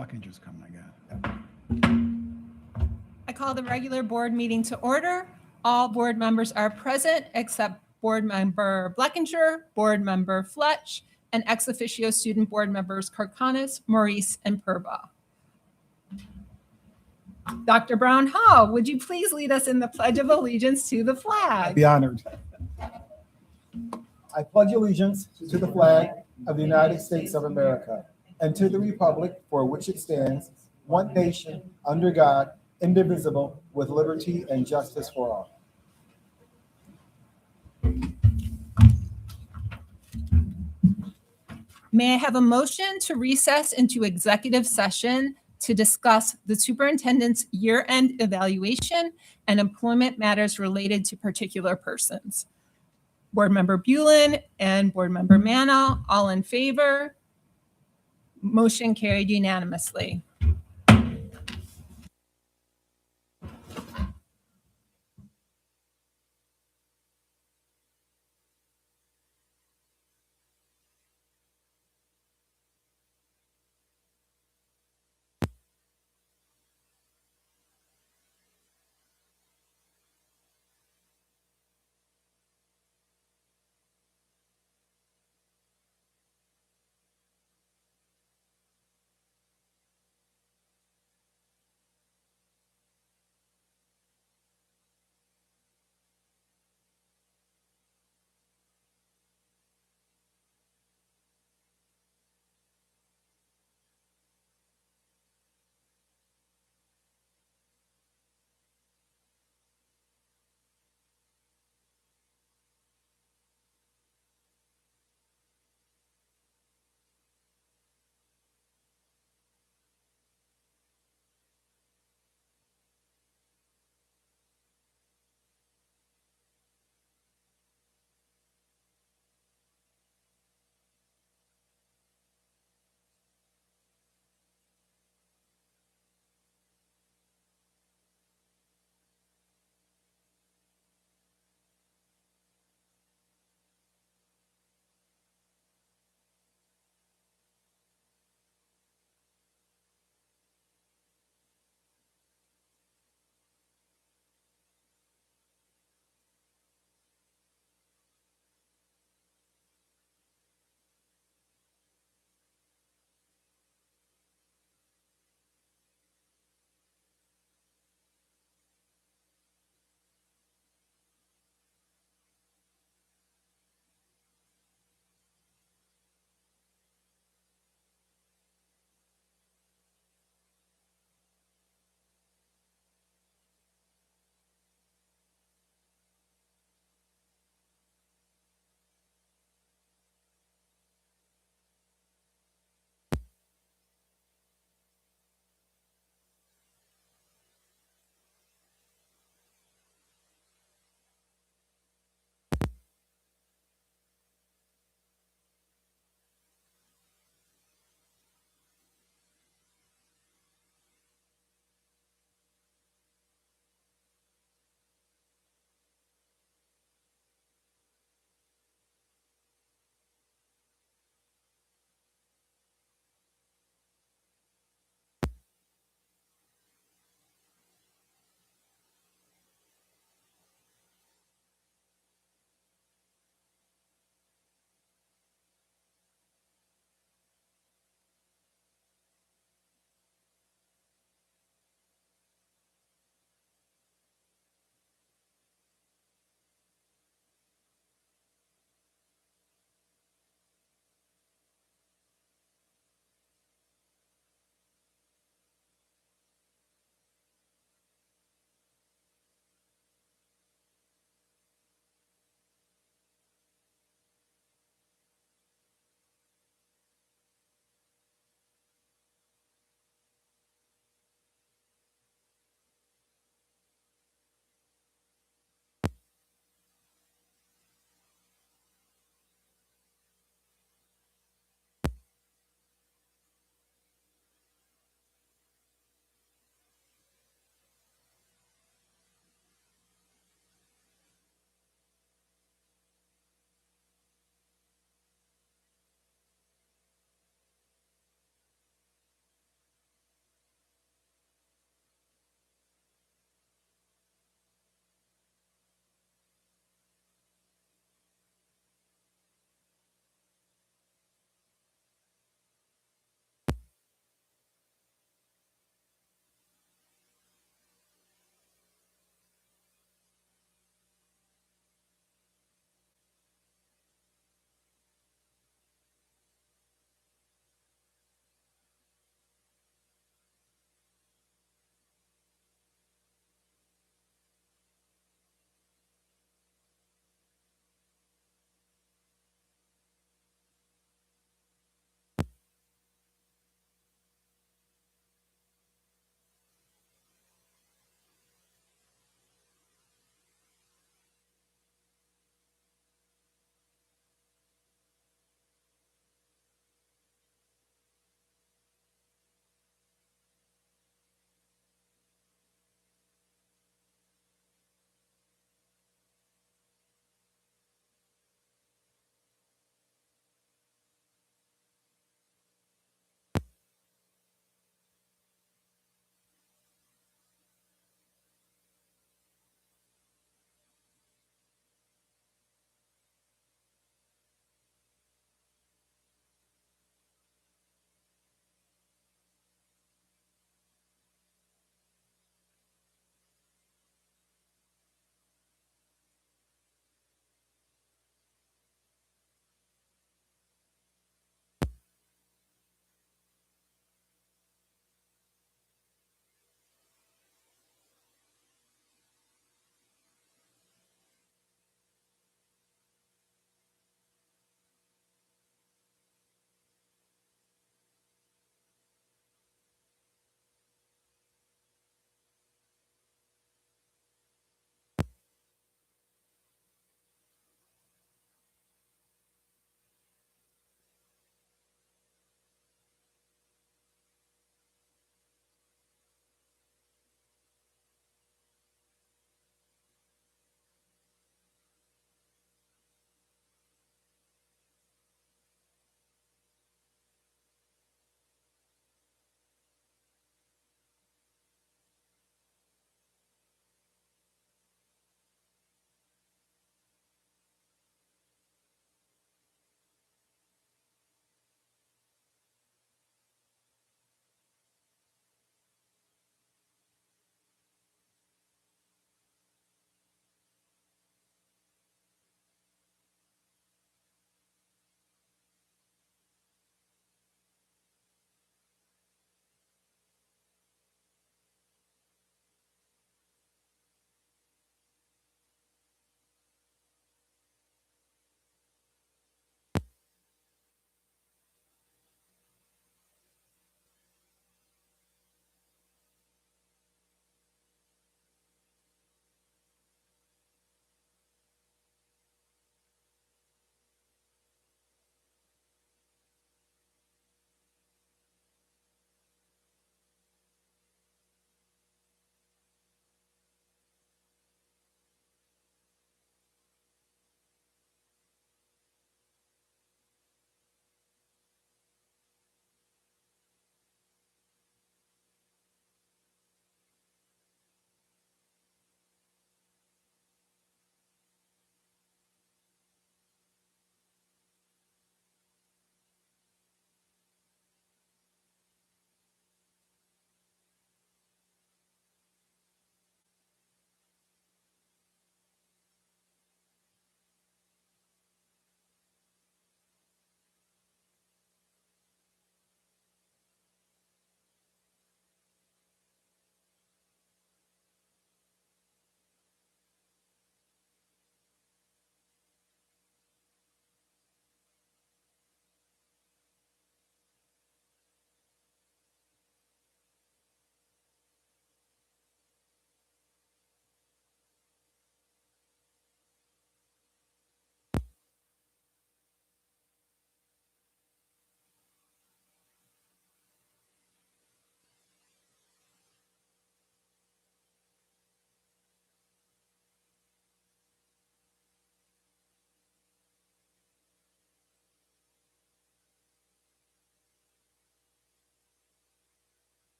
Blackinger's coming, I got. I call the regular board meeting to order. All board members are present except board member Blackinger, board member Fletch, and ex officio student board members Karkanis, Maurice, and Purba. Dr. Brown Hall, would you please lead us in the Pledge of Allegiance to the I'd flag? be honored. I pledge allegiance to the flag of the United States of America and to the republic for which it stands, one nation, under God, indivisible, with liberty and justice for all. May I have a motion to recess into executive session to discuss the superintendent's year-end evaluation and employment matters related to particular persons? Board Member Bulin and Board Member Manna, all in favor? Motion carried unanimously.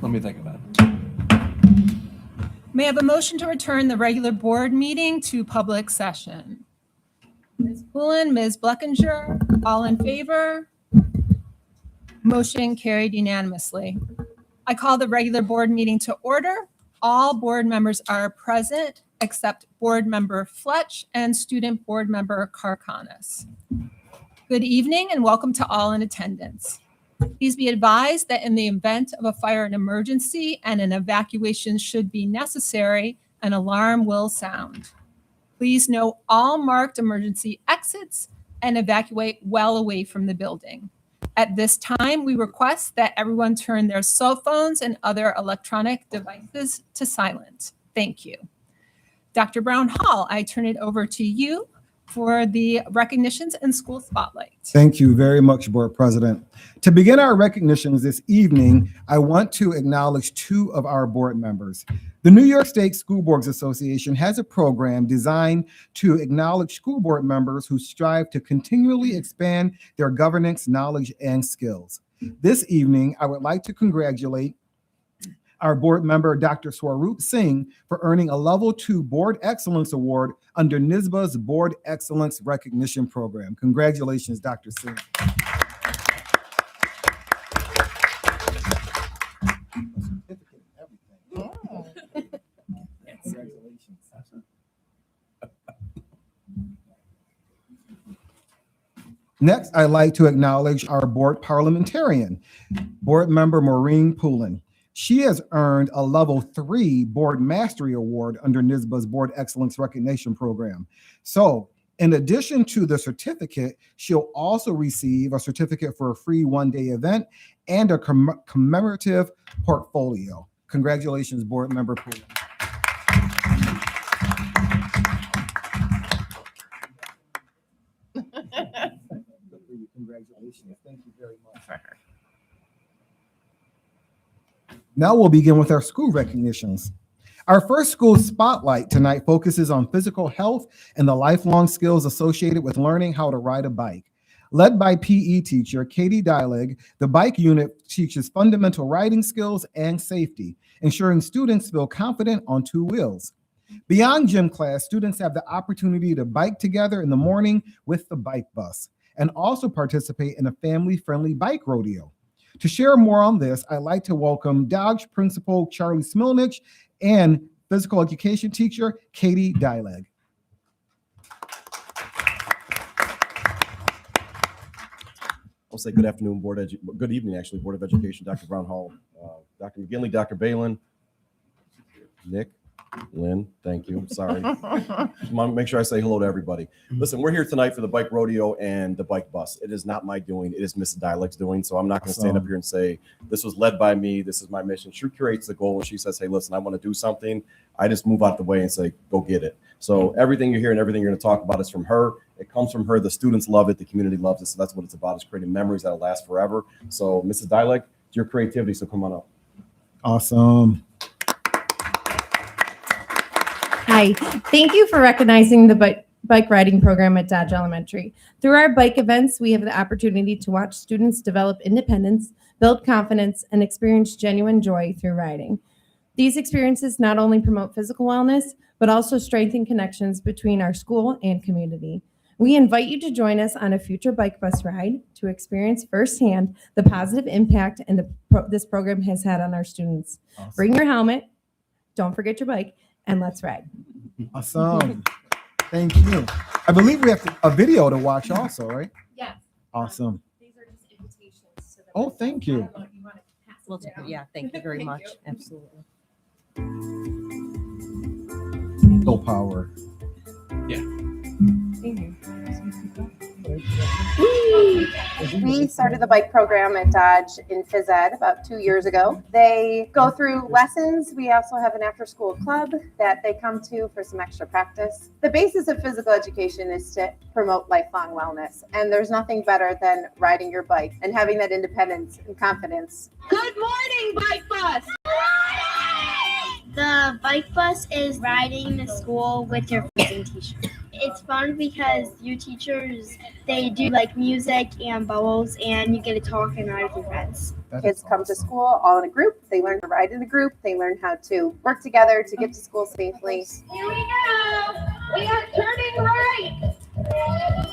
Let me think about it. May I have a motion to return the regular board meeting to public session? Ms. Pullen, Ms. Bleckinger, all in favor? Motion carried unanimously. I call the regular board meeting to order. All board members are present except board member Fletch and student board member Karkanis. Good evening and welcome to all in attendance. Please be advised that in the event of a fire and emergency and an evacuation should be necessary, an alarm will sound. Please note all marked emergency exits and evacuate well away from the building. At this time, we request that everyone turn their cell phones and other electronic devices to silent. Thank you. Dr. Brown Hall, I turn it over to you for the recognitions and school spotlight. Thank you very much, Board President. To begin our recognitions this evening, I want to acknowledge two of our board members. The New York State School Boards Association has a program designed to acknowledge school board members who strive to continually expand their governance, knowledge, and skills. This evening, I would like to congratulate our board member, Dr. Swaroop Singh, for earning a Level 2 Board Excellence Award under NYSBA's Board Excellence Recognition Program. Congratulations, Dr. Singh. Congratulations. Next, I'd like to acknowledge our board parliamentarian, board member Maureen Poulin. She has earned a Level 3 Board Mastery Award under NYSBA's Board Excellence Recognition Program. So, in addition to the certificate, she'll also receive a certificate for a free one-day event and a commemorative portfolio. Congratulations, board member Poulin. Congratulations. Thank you very much. Now we'll begin with our school recognitions. Our first school spotlight tonight focuses on physical health and the lifelong skills associated with learning how to ride a bike. Led by PE teacher Katie Dylig, the bike unit teaches fundamental riding skills and safety, ensuring students feel confident on two wheels. Beyond gym class, students have the opportunity to bike together in the morning with the bike bus and also participate in a family-friendly bike rodeo. To share more on this, I'd like to welcome Dodge Principal Charlie Smilnich and physical education teacher Katie Dylig. I'll say good afternoon, good evening, actually, Board of Education, Dr. Brown Hall, Dr. McGinley, Dr. Balin, Nick, Lynn, thank you. Sorry. Just want to make sure I say hello to everybody. Listen, we're here tonight for the bike rodeo and the bike bus. It is not my doing. It is Mrs. Dylig's doing. So I'm not going to stand up here and say, this was led by me. This is my mission. She creates the goal and she says, hey, listen, I want to do something. I just move out the way and say, go get it. So everything you hear and everything you're going to talk about is from her. It comes from her. The students love it. The community loves it. So that's what it's about, is creating memories that'll last forever. So Mrs. Dylig, it's your creativity. So come on up. Awesome. Hi, thank you for recognizing the bike riding program at Dodge Elementary. Through our bike events, we have the opportunity to watch students develop independence, build confidence, and experience genuine joy through riding. These experiences not only promote physical wellness, but also strengthen connections between our school and community. We invite you to join us on a future bike bus ride to experience firsthand the positive impact this program has had on our students. Awesome. Bring your helmet, don't forget your bike, and let's ride. Awesome. Thank you. I believe we have a video to watch also, right? Yes. Awesome. These are just invitations. Oh, thank you. Well, yeah, thank you very much. Absolutely. Full power. We started the bike program at Dodge in phys ed about 2 years ago. They go through lessons. We also have an after-school club that they come to for some extra practice. The basis of physical education is to promote lifelong wellness, and there's nothing better than riding your bike and having that independence and confidence. Good morning, Bike Bus! The bike bus is riding to school with your freezing t-shirt. It's fun because your teachers, they do like music and bubbles, and you get to talk and ride with your friends. Kids come to school all in a group. They learn to ride in a group. They learn how to work together to get to school safely. Here we go. We are turning right.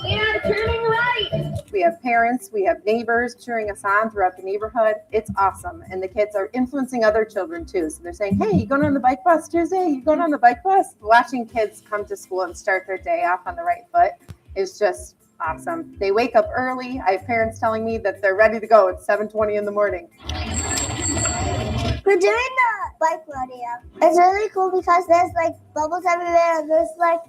We are turning right. We have parents, we have neighbors cheering us on throughout the neighborhood. It's awesome. And the kids are influencing other children too. So they're saying, hey, you going on the bike bus Tuesday? You going on the bike bus? Watching kids come to school and start their day off on the right foot is just awesome. They wake up early. I have parents telling me that they're ready to go at 7:20 in the morning. We're doing the bike rodeo. It's really cool because there's like bubbles everywhere. There's like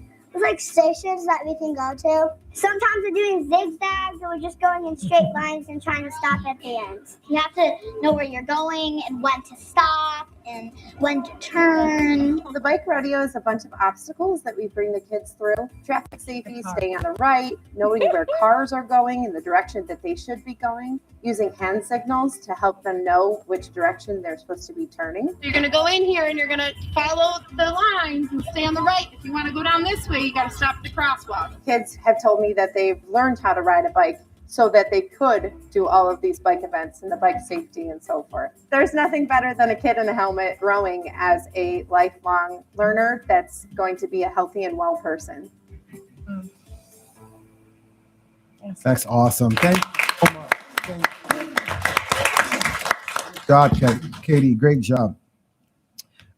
stations that we can go to. Sometimes we're doing zigzags and we're just going in straight lines and trying to stop at the end. You have to know where you're going and when to stop and when to turn. The bike rodeo is a bunch of obstacles that we bring the kids through. Traffic safety, staying on the right, knowing where cars are going in the direction that they should be going, using hand signals to help them know which direction they're supposed to be turning. You're going to go in here and you're going to follow the lines and stay on the right. If you want to go down this way, you got to stop at the crosswalk. Kids have told me that they've learned how to ride a bike so that they could do all of these bike events and the bike safety and so forth. There's nothing better than a kid in a helmet growing as a lifelong learner that's going to be a healthy and well person. That's awesome. Thank you so much. Thank you. Katie, great job.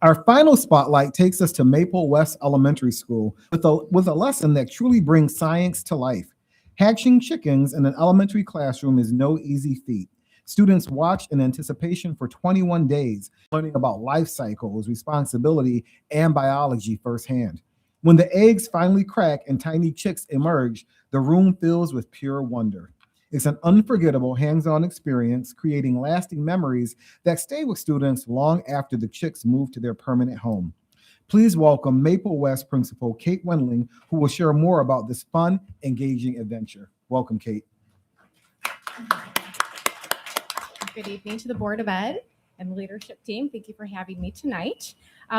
Our final spotlight takes us to Maple West Elementary School with a lesson that truly brings science to life. Hatching chickens in an elementary classroom is no easy feat. Students watch in anticipation for 21 days, learning about life cycles, responsibility, and biology firsthand. When the eggs finally crack and tiny chicks emerge, the room fills with pure wonder. It's an unforgettable hands-on experience, creating lasting memories that stay with students long after the chicks move to their permanent home. Please welcome Maple West Principal Kate Wendling, who will share more about this fun, engaging adventure. Welcome, Kate. Good evening to the Board of Ed and the leadership team. Thank you for having me tonight.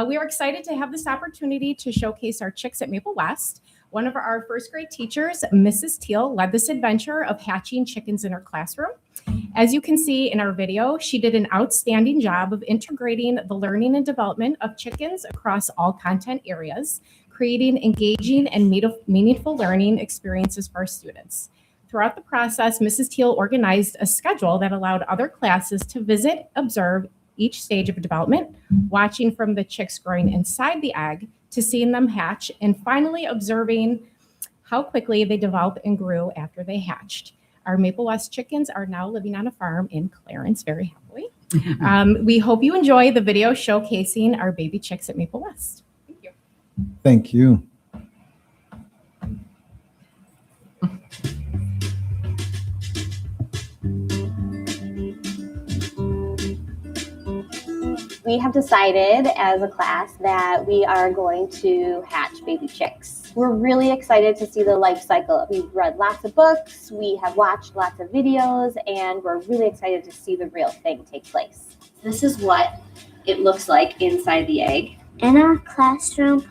We are excited to have this opportunity to showcase our chicks at Maple West. One of our first grade teachers, Mrs. Teal, led this adventure of hatching chickens in her classroom. As you can see in our video, she did an outstanding job of integrating the learning and development of chickens across all content areas, creating engaging and meaningful learning experiences for our students. Throughout the process, Mrs. Teal organized a schedule that allowed other classes to visit, observe each stage of development, watching from the chicks growing inside the egg to seeing them hatch, and finally observing how quickly they developed and grew after they hatched. Our Maple West chickens are now living on a farm in Clarence very happily. We hope you enjoy the video showcasing our baby chicks at Maple West. Thank you. Thank you. We have decided as a class that we are going to hatch baby chicks. We're really excited to see the life cycle. We've read lots of books, we have watched lots of videos, and we're really excited to see the real thing take place. This is what it looks like inside the egg. In our classroom,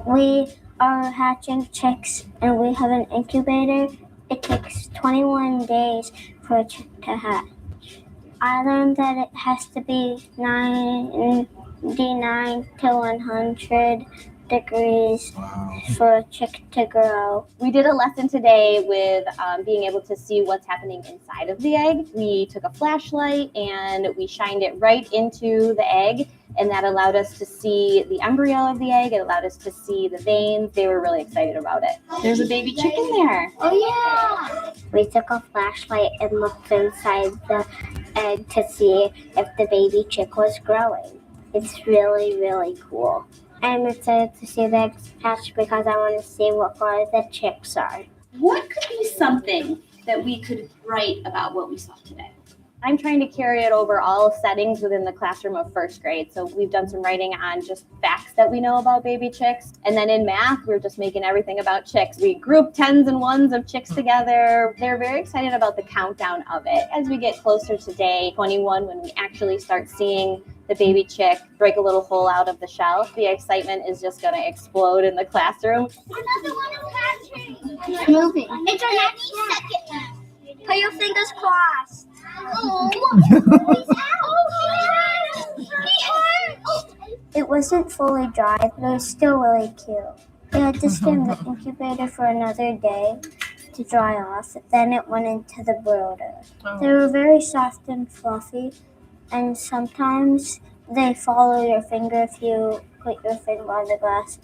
we are hatching chicks and we have an incubator. It takes 21 days for a chick to hatch. I learned that it has to be 99 to 100 degrees for a chick to grow. We did a lesson today with being able to see what's happening inside of the egg. We took a flashlight and we shined it right into the egg, and that allowed us to see the embryo of the egg. It allowed us to see the veins. They were really excited about it. There's a baby chicken there. Oh yeah! We took a flashlight and looked inside the egg to see if the baby chick was growing. It's really, really cool. I'm excited to see the eggs hatch because I want to see what color the chicks are. What could be something that we could write about what we saw today? I'm trying to carry it over all settings within the classroom of first grade. So we've done some writing on just facts that we know about baby chicks. And then in math, we're just making everything about chicks. We group tens and ones of chicks together. They're very excited about the countdown of it. As we get closer to day 21, when we actually start seeing the baby chick break a little hole out of the shell, the excitement is just going to explode in the classroom. Another one of hatching. It's moving. It's our next second. Put your fingers crossed. It wasn't fully dry, but it was still really cute. We had to stay in the incubator for another day to dry off. Then it went into the brooder. They were very soft and fluffy, and sometimes they follow your finger if you put your finger on the glass.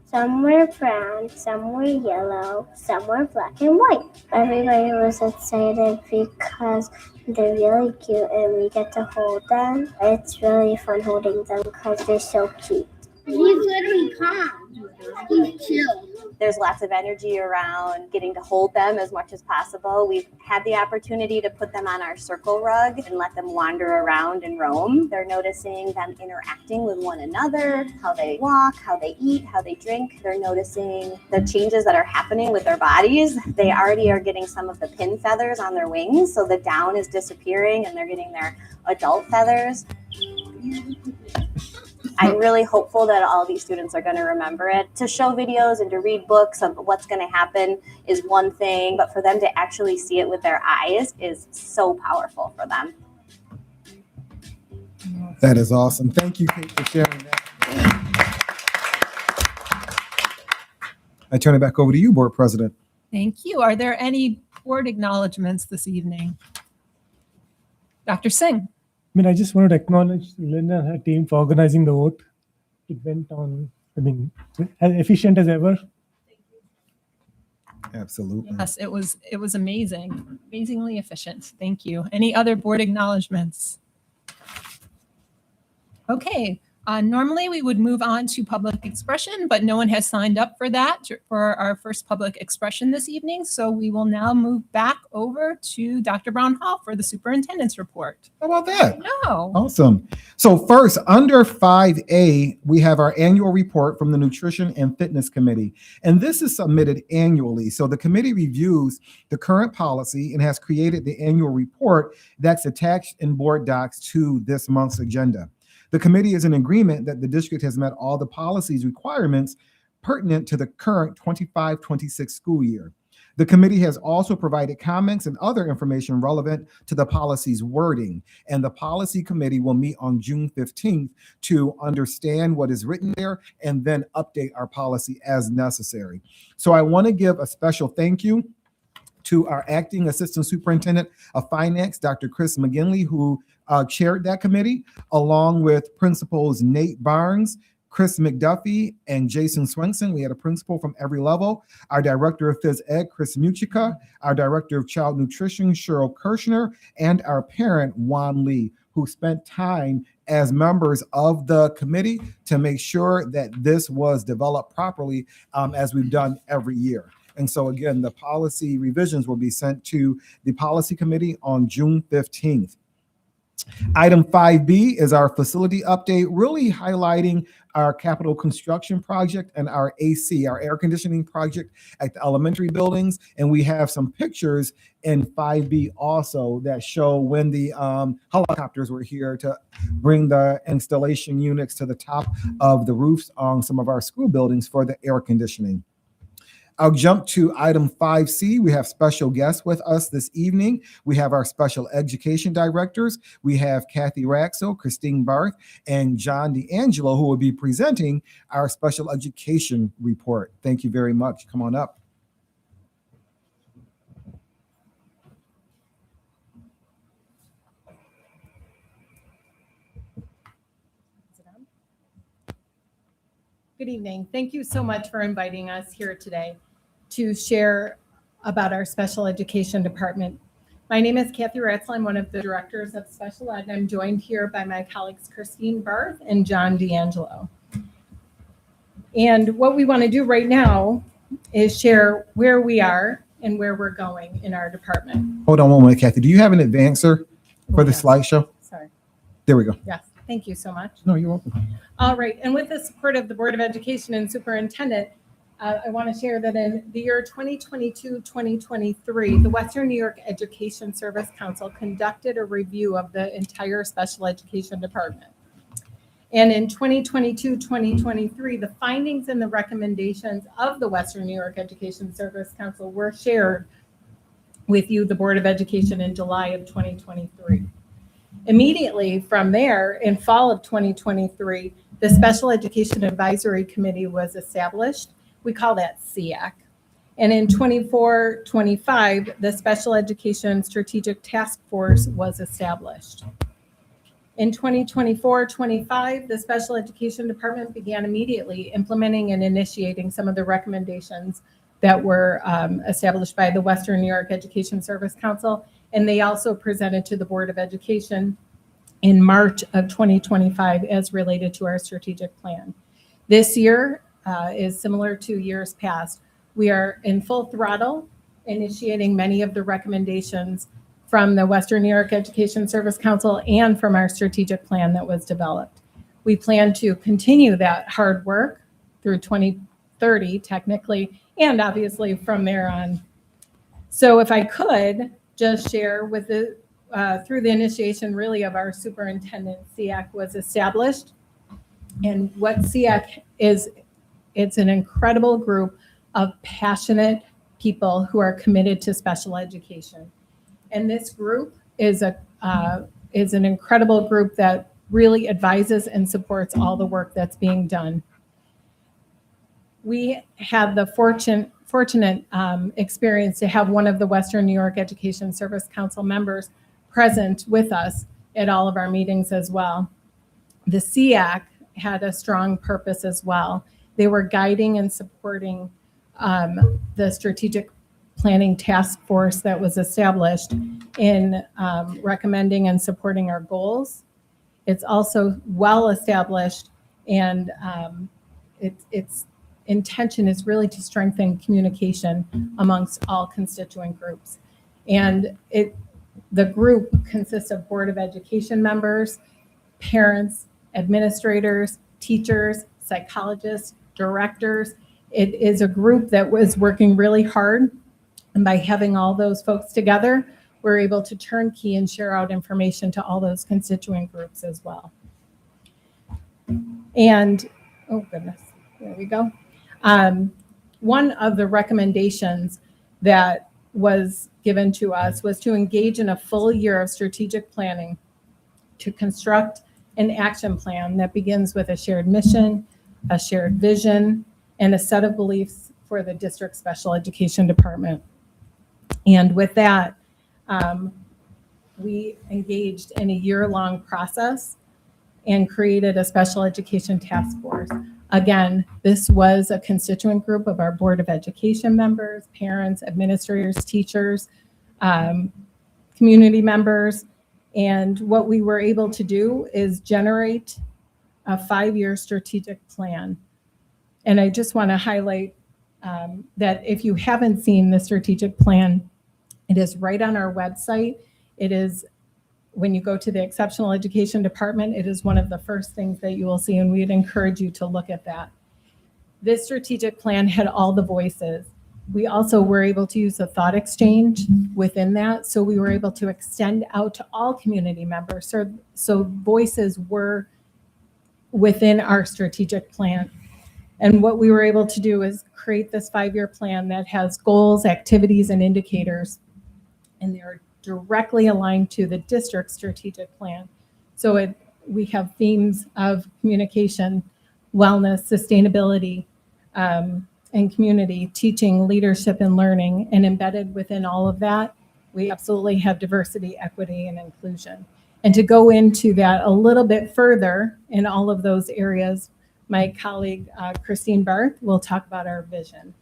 Some were brown, some were yellow, some were black and white. Everybody was excited because they're really cute and we get to hold them. It's really fun holding them because they're so cute. He's literally calm. He's chill. There's lots of energy around getting to hold them as much as possible. We've had the opportunity to put them on our circle rug and let them wander around and roam. They're noticing them interacting with one another, how they walk, how they eat, how they drink. They're noticing the changes that are happening with their bodies. They already are getting some of the pin feathers on their wings, so the down is disappearing and they're getting their adult feathers. I'm really hopeful that all these students are going to remember it. To show videos and to read books of what's going to happen is one thing, but for them to actually see it with their eyes is so powerful for them. That is awesome. Thank you, Kate, for sharing that. I turn it back over to you, Board President. Thank you. Are there any board acknowledgements this evening? Dr. Singh. I just wanted to acknowledge Linda and her team for organizing the vote. It went on, as efficient as ever. Absolutely. Yes, it was amazing, amazingly efficient. Thank you. Any other board acknowledgements? Okay. Normally we would move on to public expression, but no one has signed up for that for our first public expression this evening. So we will now move back over to Dr. Brown Hall for the superintendent's report. How about that? No. Awesome. So first, under 5A, we have our annual report from the Nutrition and Fitness Committee. And this is submitted annually. So the committee reviews the current policy and has created the annual report that's attached in board docs to this month's agenda. The committee is in agreement that the district has met all the policy's requirements pertinent to the current 25-26 school year. The committee has also provided comments and other information relevant to the policy's wording, and the policy committee will meet on June 15th to understand what is written there and then update our policy as necessary. So I want to give a special thank you to our acting assistant superintendent of finance, Dr. Chris McGinley, who chaired that committee, along with principals Nate Barnes, Chris McDuffie, and Jason Swenson. We had a principal from every level. Our director of phys ed, Chris Muchika, our director of child nutrition, Cheryl Kirshner, and our parent, Juan Lee, who spent time as members of the committee to make sure that this was developed properly, as we've done every year. And so again, the policy revisions will be sent to the policy committee on June 15th. Item 5B is our facility update, really highlighting our capital construction project and our AC, our air conditioning project at the elementary buildings. And we have some pictures in 5B also that show when the helicopters were here to bring the installation units to the top of the roofs on some of our school buildings for the air conditioning. I'll jump to item 5C. We have special guests with us this evening. We have our special education directors. We have Kathy Raxel, Christine Barth, and John D'Angelo, who will be presenting our special education report. Thank you very much. Come on up. Good evening. Thank you so much for inviting us here today to share about our special education department. My name is Kathy Ratzl. I'm one of the directors of special ed, and I'm joined here by my colleagues Christine Barth and John D'Angelo. And what we want to do right now is share where we are and where we're going in our department. Hold on one moment, Kathy. Do you have an advancer for the slideshow? Sorry. There we go. Yes. Thank you so much. No, you're welcome. All right. And with the support of the Board of Education and Superintendent, I want to share that in the year 2022-2023, the Western New York Education Service Council conducted a review of the entire special education department. And in 2022-2023, the findings and the recommendations of the Western New York Education Service Council were shared with you, the Board of Education, in July of 2023. Immediately from there, in fall of 2023, the Special Education Advisory Committee was established. We call that SEAC. And in 24-25, the Special Education Strategic Task Force was established. In 2024-25, the Special Education Department began immediately implementing and initiating some of the recommendations that were established by the Western New York Education Service Council. And they also presented to the Board of Education in March of 2025 as related to our strategic plan. This year is similar to years past. We are in full throttle initiating many of the recommendations from the Western New York Education Service Council and from our strategic plan that was developed. We plan to continue that hard work through 2030 technically, and obviously from there on. So if I could just share with the through the initiation really of our superintendent, SEAC was established. And what SEAC is, it's an incredible group of passionate people who are committed to special education. And this group is an incredible group that really advises and supports all the work that's being done. We had the fortunate experience to have one of the Western New York Education Service Council members present with us at all of our meetings as well. The SEAC had a strong purpose as well. They were guiding and supporting the strategic planning task force that was established in recommending and supporting our goals. It's also well established, and its intention is really to strengthen communication amongst all constituent groups. And the group consists of Board of Education members, parents, administrators, teachers, psychologists, directors. It is a group that was working really hard. And by having all those folks together, we're able to turnkey and share out information to all those constituent groups as well. And, oh goodness, there we go. One of the recommendations that was given to us was to engage in a full year of strategic planning to construct an action plan that begins with a shared mission, a shared vision, and a set of beliefs for the district special education department. And with that, we engaged in a year-long process and created a special education task force. Again, this was a constituent group of our Board of Education members, parents, administrators, teachers, community members. And what we were able to do is generate a 5-year strategic plan. And I just want to highlight that if you haven't seen the strategic plan, it is right on our website. It is, when you go to the Exceptional Education Department, it is one of the first things that you will see, and we'd encourage you to look at that. This strategic plan had all the voices. We also were able to use a thought exchange within that, so we were able to extend out to all community members. So voices were within our strategic plan. And what we were able to do is create this 5-year plan that has goals, activities, and indicators, and they're directly aligned to the district strategic plan. So we have themes of communication, wellness, sustainability, and community, teaching, leadership, and learning. And embedded within all of that, we absolutely have diversity, equity, and inclusion. And to go into that a little bit further in all of those areas, my colleague, Christine Barth, will talk about our vision.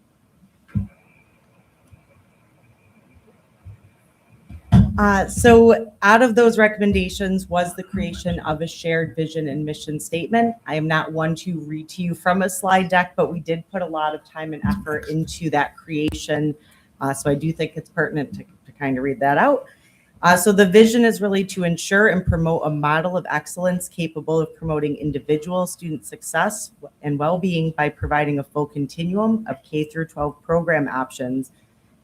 So out of those recommendations was the creation of a shared vision and mission statement. I am not one to read to you from a slide deck, but we did put a lot of time and effort into that creation. So I do think it's pertinent to kind of read that out. So the vision is really to ensure and promote a model of excellence capable of promoting individual student success and well-being by providing a full continuum of K through 12 program options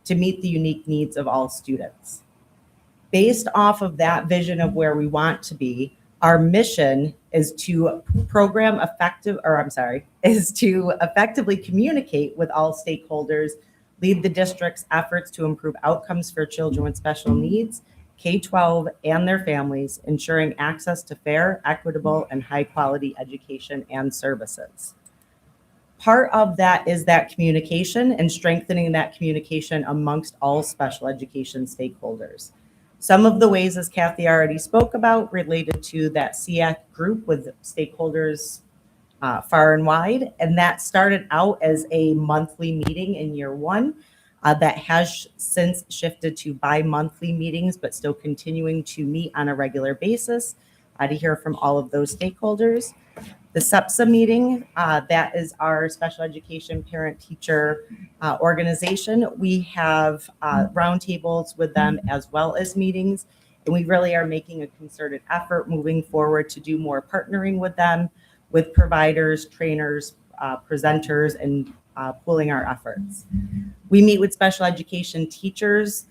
to meet the unique needs of all students. Based off of that vision of where we want to be, our mission is to effectively communicate with all stakeholders, lead the district's efforts to improve outcomes for children with special needs, K-12 and their families, ensuring access to fair, equitable, and high-quality education and services. Part of that is that communication and strengthening that communication amongst all special education stakeholders. Some of the ways, as Kathy already spoke about, related to that SEAC group with stakeholders far and wide, and that started out as a monthly meeting in year one. That has since shifted to bi-monthly meetings, but still continuing to meet on a regular basis to hear from all of those stakeholders. The SEPSA meeting, that is our special education parent-teacher organization. We have roundtables with them as well as meetings, and we really are making a concerted effort moving forward to do more partnering with them, with providers, trainers, presenters, and pooling our efforts. We meet with special education teachers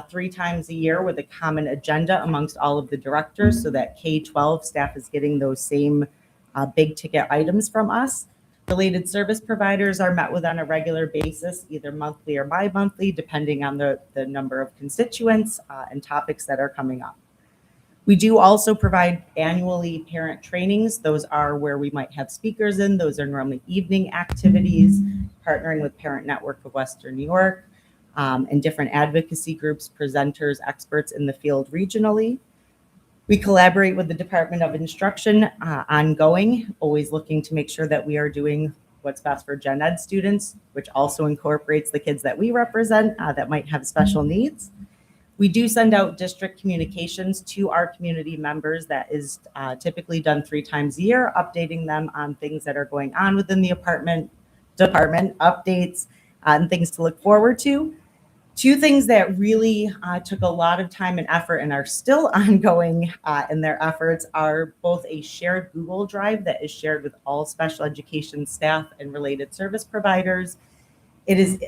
3 times a year with a common agenda amongst all of the directors so that K-12 staff is getting those same big ticket items from us. Related service providers are met with on a regular basis, either monthly or bi-monthly, depending on the number of constituents and topics that are coming up. We do also provide annually parent trainings. Those are where we might have speakers in. Those are normally evening activities, partnering with Parent Network of Western New York and different advocacy groups, presenters, experts in the field regionally. We collaborate with the Department of Instruction ongoing, always looking to make sure that we are doing what's best for gen ed students, which also incorporates the kids that we represent that might have special needs. We do send out district communications to our community members. That is typically done 3 times a year, updating them on things that are going on within the department, updates, and things to look forward to. 2 things that really took a lot of time and effort and are still ongoing in their efforts are both a shared Google Drive that is shared with all special education staff and related service providers. It is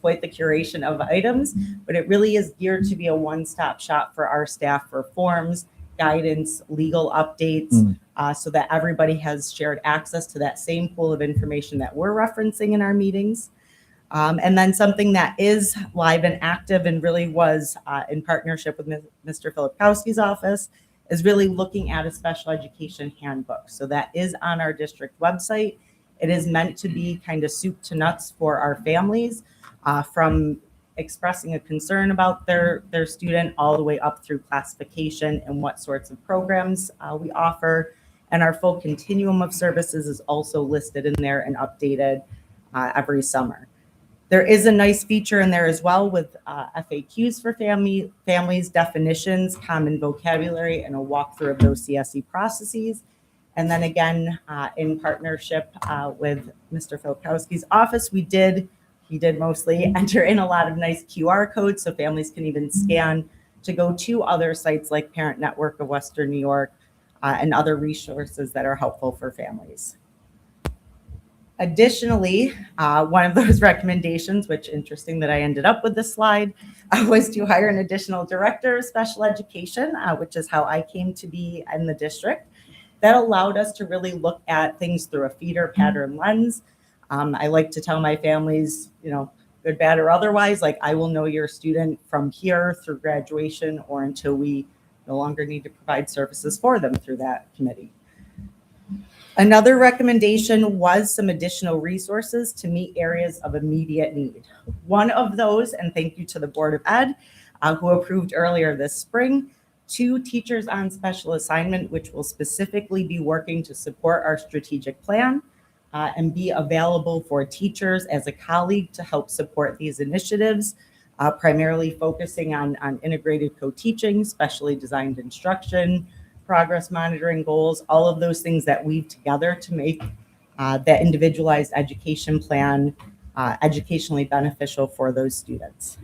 quite the curation of items, but it really is geared to be a one-stop shop for our staff for forms, guidance, legal updates, so that everybody has shared access to that same pool of information that we're referencing in our meetings. And then something that is live and active and really was in partnership with Mr. Filipkowski's office is really looking at a special education handbook. So that is on our district website. It is meant to be kind of soup to nuts for our families, from expressing a concern about their student all the way up through classification and what sorts of programs we offer. And our full continuum of services is also listed in there and updated every summer. There is a nice feature in there as well with FAQs for families, definitions, common vocabulary, and a walkthrough of those CSE processes. And then again, in partnership with Mr. Filipkowski's office, he did mostly enter in a lot of nice QR codes so families can even scan to go to other sites like Parent Network of Western New York and other resources that are helpful for families. Additionally, one of those recommendations, which interesting that I ended up with this slide, was to hire an additional director of special education, which is how I came to be in the district. That allowed us to really look at things through a feeder pattern lens. I like to tell my families, good, bad, or otherwise, like I will know your student from here through graduation or until we no longer need to provide services for them through that committee. Another recommendation was some additional resources to meet areas of immediate need. One of those, and thank you to the Board of Ed, who approved earlier this spring, 2 teachers on special assignment, which will specifically be working to support our strategic plan and be available for teachers as a colleague to help support these initiatives, primarily focusing on integrated co-teaching, specially designed instruction, progress monitoring goals, all of those things that weave together to make that individualized education plan educationally beneficial for those students.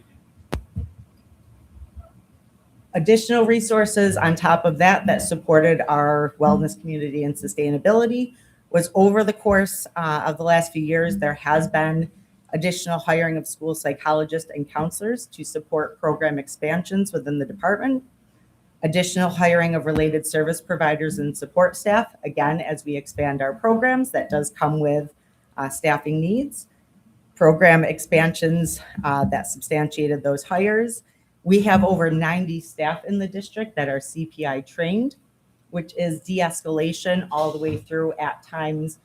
Additional resources on top of that that supported our wellness community and sustainability was over the course of the last few years, there has been additional hiring of school psychologists and counselors to support program expansions within the department. Additional hiring of related service providers and support staff. Again, as we expand our programs, that does come with staffing needs. Program expansions that substantiated those hires. We have over 90 staff in the district that are CPI trained, which is de-escalation all the way through at times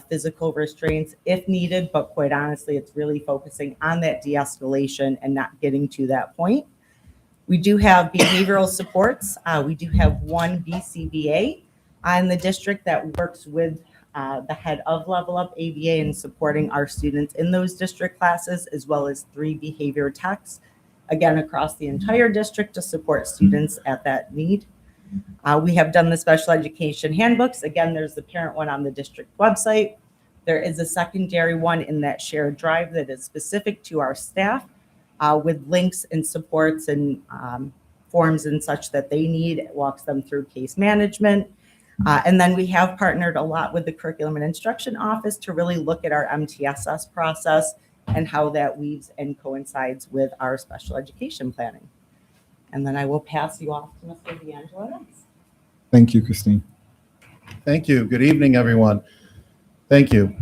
physical restraints if needed, but quite honestly, it's really focusing on that de-escalation and not getting to that point. We do have behavioral supports. We do have one BCBA in the district that works with the head of Level Up ABA and supporting our students in those district classes, as well as 3 behavior techs, again, across the entire district to support students at that need. We have done the special education handbooks. Again, there's the parent one on the district website. There is a secondary one in that shared drive that is specific to our staff with links and supports and forms and such that they need. It walks them through case management. And then we have partnered a lot with the Curriculum and Instruction Office to really look at our MTSS process and how that weaves and coincides with our special education planning. And then I will pass you off to Mr. D'Angelo next. Thank you, Christine. Thank you. Good evening, everyone. Thank you.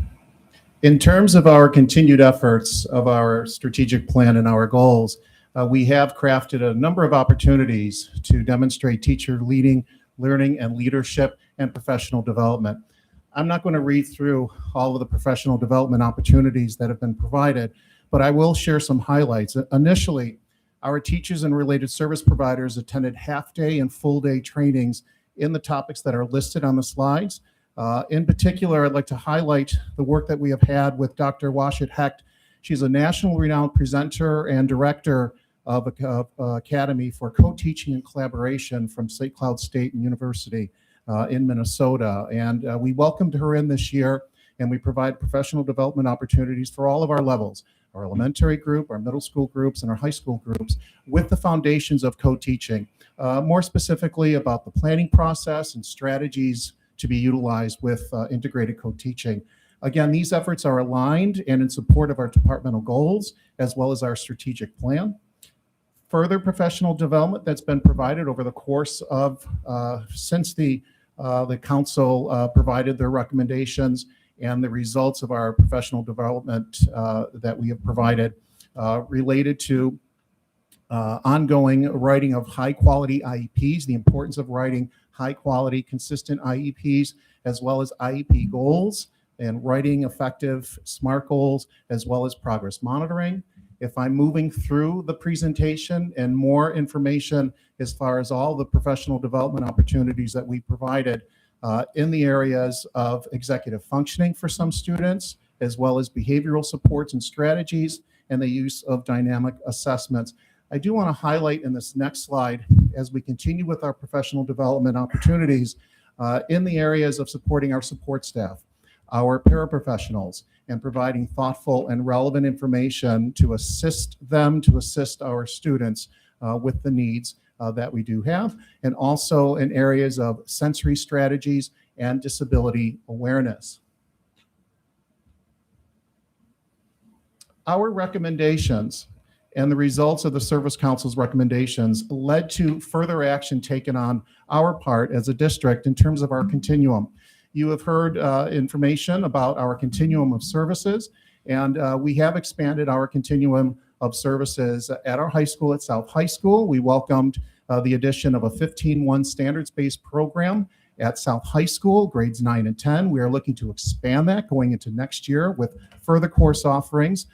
In terms of our continued efforts of our strategic plan and our goals, we have crafted a number of opportunities to demonstrate teacher leading, learning, and leadership and professional development. I'm not going to read through all of the professional development opportunities that have been provided, but I will share some highlights. Initially, our teachers and related service providers attended half-day and full-day trainings in the topics that are listed on the slides. In particular, I'd like to highlight the work that we have had with Dr. Washit Hecht. She's a national renowned presenter and director of Academy for Co-Teaching and Collaboration from St. Cloud State University in Minnesota. And we welcomed her in this year, and we provide professional development opportunities for all of our levels, our elementary group, our middle school groups, and our high school groups with the foundations of co-teaching, more specifically about the planning process and strategies to be utilized with integrated co-teaching. Again, these efforts are aligned and in support of our departmental goals, as well as our strategic plan. Further professional development that's been provided over the course of, since the council provided their recommendations and the results of our professional development that we have provided related to ongoing writing of high quality IEPs, the importance of writing high quality, consistent IEPs, as well as IEP goals and writing effective SMART goals, as well as progress monitoring. If I'm moving through the presentation and more information as far as all the professional development opportunities that we provided in the areas of executive functioning for some students, as well as behavioral supports and strategies, and the use of dynamic assessments. I do want to highlight in this next slide, as we continue with our professional development opportunities in the areas of supporting our support staff, our paraprofessionals, and providing thoughtful and relevant information to assist them, to assist our students with the needs that we do have, and also in areas of sensory strategies and disability awareness. Our recommendations and the results of the Service Council's recommendations led to further action taken on our part as a district in terms of our continuum. You have heard information about our continuum of services, and we have expanded our continuum of services at our high school at South High School. We welcomed the addition of a 15-1 standards-based program at South High School, grades 9 and 10. We are looking to expand that going into next year with further course offerings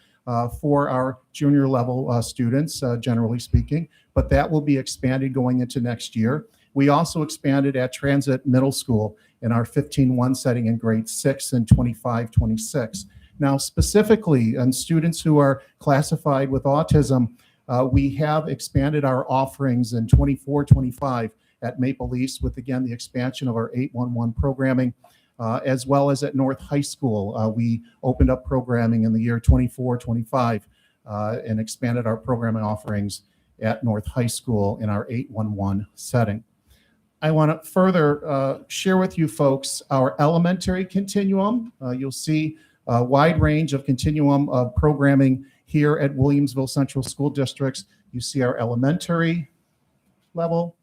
for our junior level students, generally speaking, but that will be expanded going into next year. We also expanded at Transit Middle School in our 15-1 setting in grade 6 and 25-26. Now, specifically on students who are classified with autism, we have expanded our offerings in 24-25 at Maple East with, again, the expansion of our 811 programming, as well as at North High School. We opened up programming in the year 24-25 and expanded our programming offerings at North High School in our 811 setting. I want to further share with you folks our elementary continuum. You'll see a wide range of continuum of programming here at Williamsville Central School Districts. You see our elementary level,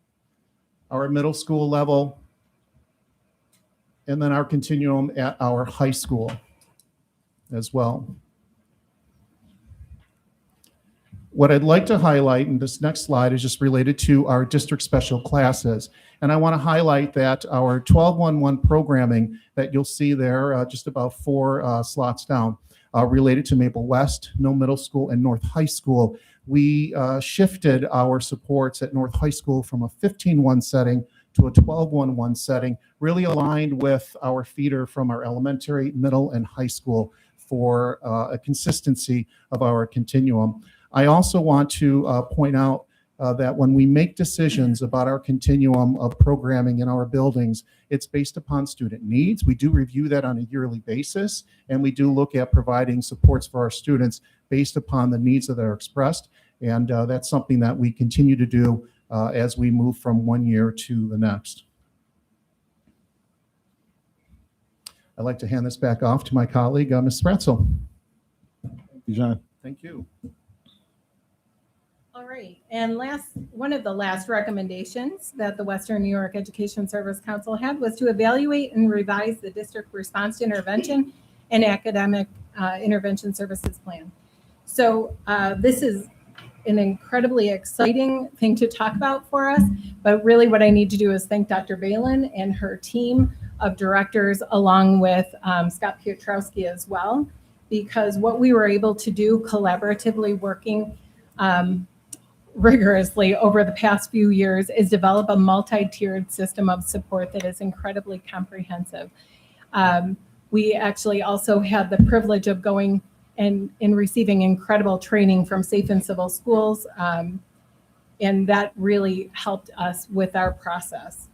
our middle school level, and then our continuum at our high school as well. What I'd like to highlight in this next slide is just related to our district special classes. And I want to highlight that our 1211 programming that you'll see there, just about 4 slots down, related to Maple West, Mill Middle School, and North High School. We shifted our supports at North High School from a 15-1 setting to a 12-1-1 setting, really aligned with our feeder from our elementary, middle, and high school for a consistency of our continuum. I also want to point out that when we make decisions about our continuum of programming in our buildings, it's based upon student needs. We do review that on a yearly basis, and we do look at providing supports for our students based upon the needs that are expressed. And that's something that we continue to do as we move from one year to the next. I'd like to hand this back off to my colleague, Ms. Spratzel. Thank you, John. Thank you. All right, and one of the last recommendations that the Western New York Education Service Council had was to evaluate and revise the district response to intervention and academic intervention services plan. So this is an incredibly exciting thing to talk about for us, but really what I need to do is thank Dr. Balin and her team of directors, along with Scott Piotrowski as well, because what we were able to do collaboratively working rigorously over the past few years is develop a multi-tiered system of support that is incredibly comprehensive. We actually also had the privilege of going and receiving incredible training from Safe and Civil Schools, and that really helped us with our process.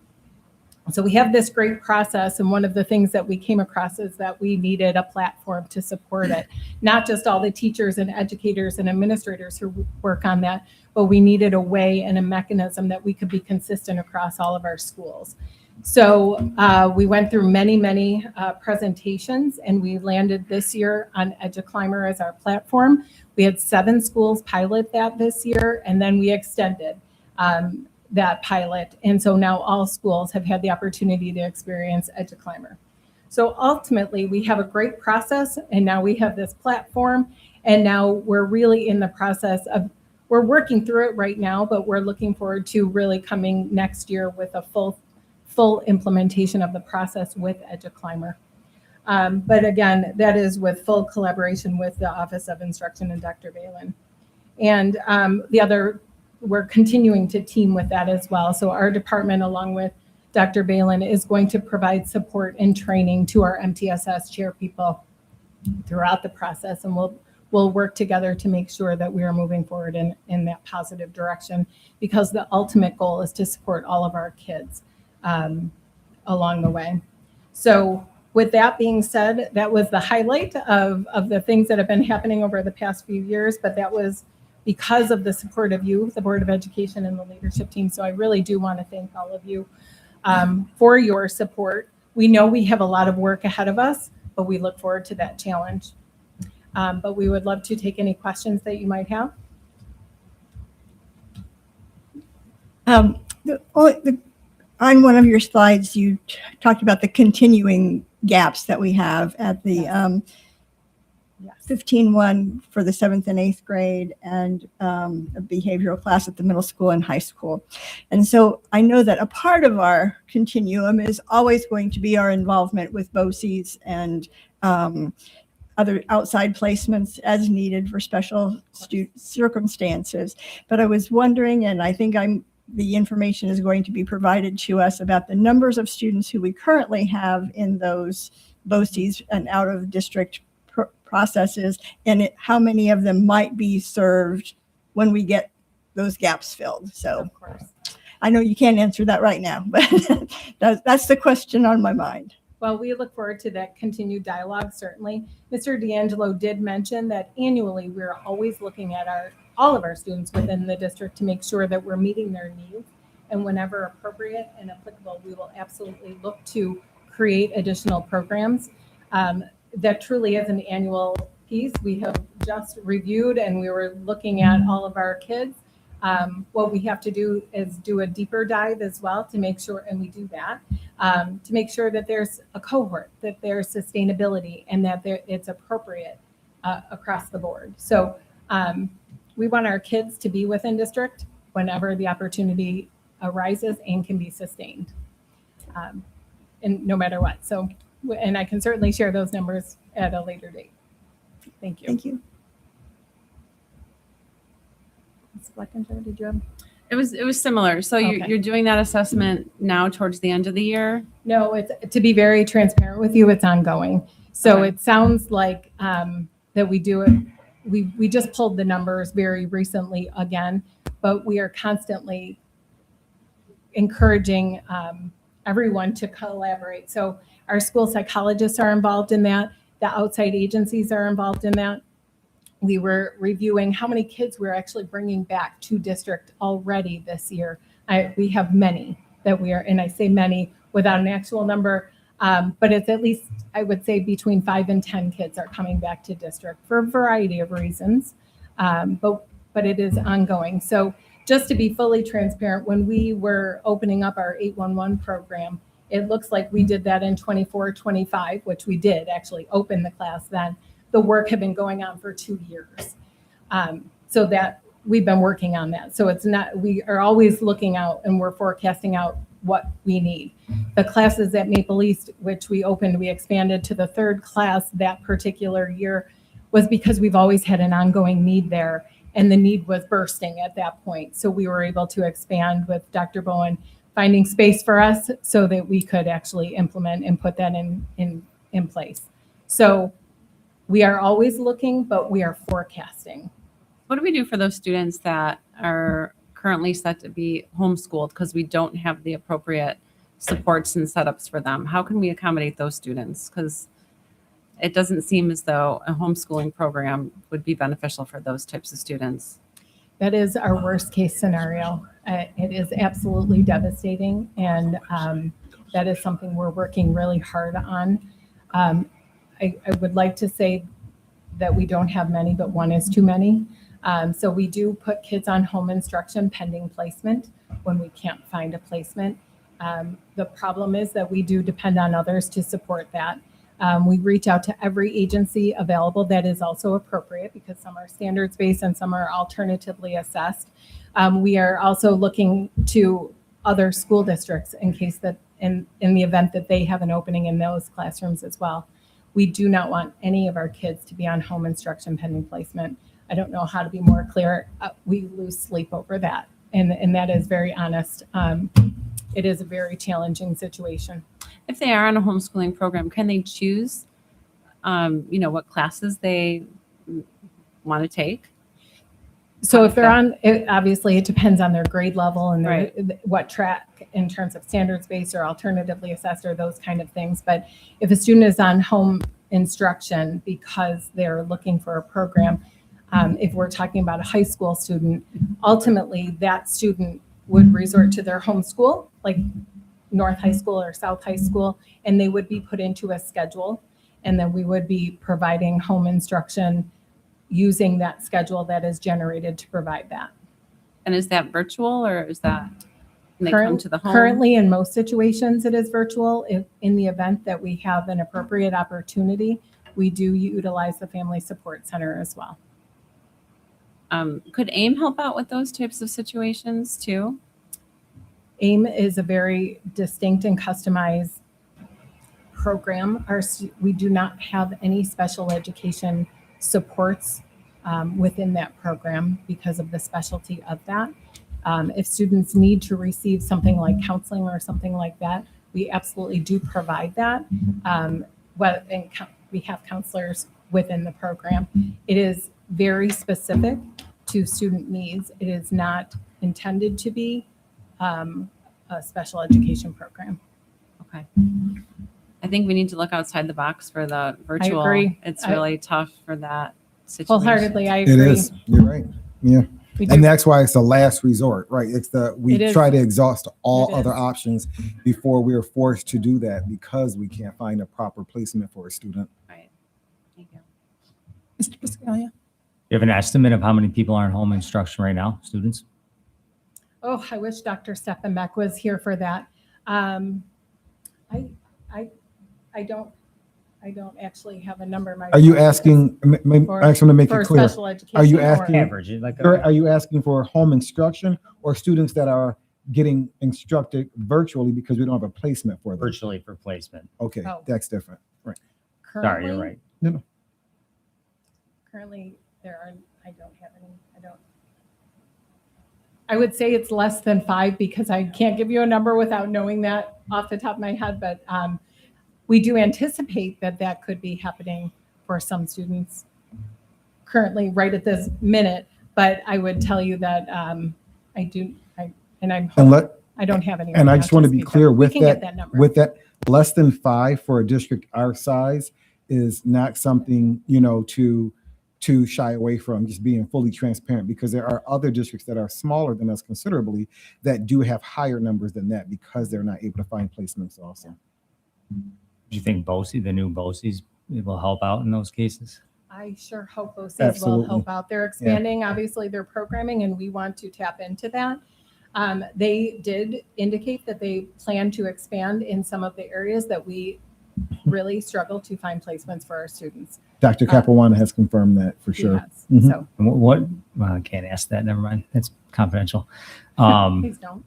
So we have this great process, and one of the things that we came across is that we needed a platform to support it. Not just all the teachers and educators and administrators who work on that, but we needed a way and a mechanism that we could be consistent across all of our schools. So we went through many presentations, and we landed this year on EduClimber as our platform. We had 7 schools pilot that this year, and then we extended that pilot. And so now all schools have had the opportunity to experience EduClimber. So ultimately, we have a great process, and now we have this platform, and now we're really in the process of, we're working through it right now, but we're looking forward to really coming next year with a full implementation of the process with EduClimber. But again, that is with full collaboration with the Office of Instruction and Dr. Balin. And we're continuing to team with that as well. So our department, along with Dr. Balin, is going to provide support and training to our MTSS chair people throughout the process. And we'll work together to make sure that we are moving forward in that positive direction, because the ultimate goal is to support all of our kids along the way. So with that being said, that was the highlight of the things that have been happening over the past few years, but that was because of the support of you, the Board of Education, and the leadership team. So I really do want to thank all of you for your support. We know we have a lot of work ahead of us, but we look forward to that challenge. But we would love to take any questions that you might have. On one of your slides, you talked about the continuing gaps that we have at the 15-1 for the 7th and 8th grade, and a behavioral class at the middle school and high school. And so I know that a part of our continuum is always going to be our involvement with BOCES and other outside placements as needed for special circumstances. But I was wondering, and I think the information is going to be provided to us about the numbers of students who we currently have in those BOCES and out of district processes, and how many of them might be served when we get those gaps filled. So I know you can't answer that right now, but that's the question on my mind. Well, we look forward to that continued dialogue, certainly. Mr. D'Angelo did mention that annually we're always looking at all of our students within the district to make sure that we're meeting their needs. And whenever appropriate and applicable, we will absolutely look to create additional programs. That truly is an annual piece. We have just reviewed and we were looking at all of our kids. What we have to do is do a deeper dive as well to make sure, and we do that, to make sure that there's a cohort, that there's sustainability, and that it's appropriate across the board. So we want our kids to be within district whenever the opportunity arises and can be sustained, and no matter what. So, and I can certainly share those numbers at a later date. Thank you. Thank you. Ms. Fleckinger, did you have? It was similar. So Okay. you're doing that assessment now towards the end of the year? No, it's, to be very transparent with you, it's ongoing. So Okay. it sounds like that we do it. We just pulled the numbers very recently again, but we are constantly encouraging everyone to collaborate. So our school psychologists are involved in that. The outside agencies are involved in that. We were reviewing how many kids we're actually bringing back to district already this year. We have many that we are, and I say many without an actual number, but it's at least, I would say, between 5 and 10 kids are coming back to district for a variety of reasons, but it is ongoing. So just to be fully transparent, when we were opening up our 811 program, it looks like we did that in 24-25, which we did actually open the class then. The work had been going on for 2 years. So that we've been working on that. So it's not, we are always looking out and we're forecasting out what we need. The classes at Maple East, which we opened, we expanded to the 3rd class that particular year, was because we've always had an ongoing need there. And the need was bursting at that point. So we were able to expand with Dr. Bowen finding space for us so that we could actually implement and put that in place. So we are always looking, but we are forecasting. What do we do for those students that are currently set to be homeschooled because we don't have the appropriate supports and setups for them? How can we accommodate those students? Because it doesn't seem as though a homeschooling program would be beneficial for those types of students. That is our worst case scenario. It is absolutely devastating. And that is something we're working really hard on. I would like to say that we don't have many, but one is too many. So we do put kids on home instruction pending placement when we can't find a placement. The problem is that we do depend on others to support that. We reach out to every agency available that is also appropriate because some are standards-based and some are alternatively assessed. We are also looking to other school districts in case that in the event that they have an opening in those classrooms as well. We do not want any of our kids to be on home instruction pending placement. I don't know how to be more clear. We lose sleep over that. And that is very honest. It is a very challenging situation. If they are on a homeschooling program, can they choose, what classes they want to take? So if they're on, obviously it depends on their grade level and what track in terms of standards-based or alternatively assessed or those kind of things. But if a student is on home instruction because they're looking for a program, if we're talking about a high school student, ultimately that student would resort to their home school, like North High School or South High School, and they would be put into a schedule. And then we would be providing home instruction using that schedule that is generated to provide that. And is that virtual or is that when they come to the home? Currently, in most situations, it is virtual. If in the event that we have an appropriate opportunity, we do utilize the Family Support Center as well. Could AIM help out with those types of situations too? AIM is a very distinct and customized program. We do not have any special education supports within that program because of the specialty of that. If students need to receive something like counseling or something like that, we absolutely do provide that. We have counselors within the program. It is very specific to student needs. It is not intended to be a special education program. Okay. I think we need to look outside the box for the virtual. agree. It's I- really tough for that situation. Wholeheartedly, I It agree. is. You're right. Yeah. We do. And that's why it's the last resort, right? We It is. try to exhaust all It other is. options before we are forced to do that because we can't find a proper placement for a student. Right. Thank you. Mr. Biscaglia? You have an estimate of how many people are in home instruction right now, students? Oh, I wish Dr. Steppenbeck was here for that. I don't actually have a number. Are you asking, I just want to make for it clear. special Are you education or- asking, Average, like are you asking for home instruction or students that are getting instructed virtually because we don't have a placement for them? virtually for placement? Okay, Oh. that's different. Right. Sorry, you're right. No. Currently, I don't have any, I would say it's less than 5 because I can't give you a number without knowing that off the top of my head, but we do anticipate that that could be happening for some students currently right at this minute, but I would tell you that I don't have any. And right I now just want to be speak of. clear We with can get that, number. less than 5 for a district our size is not something, to shy away from, just being fully transparent, because there are other districts that are smaller than us considerably that do have higher numbers than that because they're not able to find placements also. Do you think the new BOCES will help out in those cases? I sure hope BOCES will Absolutely. help out. They're expanding, obviously, their programming, and we want to tap into that. They did indicate that they plan to expand in some of the areas that we really struggle to find placements for our students. Dr. Capuano has confirmed that for He sure. has. Mhm. So And well, I can't ask that. Never mind. That's confidential. please don't.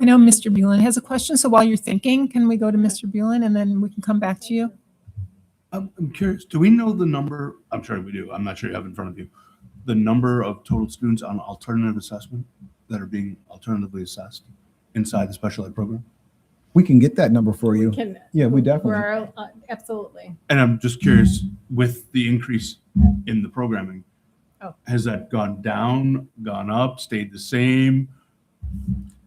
I know Mr. Bulin has a question, so while you're thinking, can we go to Mr. Bulin and then we can come back to you? I'm curious, do we know the number? I'm sure we do. I'm not sure you have it in front of you. The number of total students on alternative assessment that are being alternatively assessed inside the special ed program? We can get that number for you. Can- Yeah, we definitely. We're, absolutely. And I'm just curious, with the increase in the programming, Oh. has that gone down, gone up, stayed the same?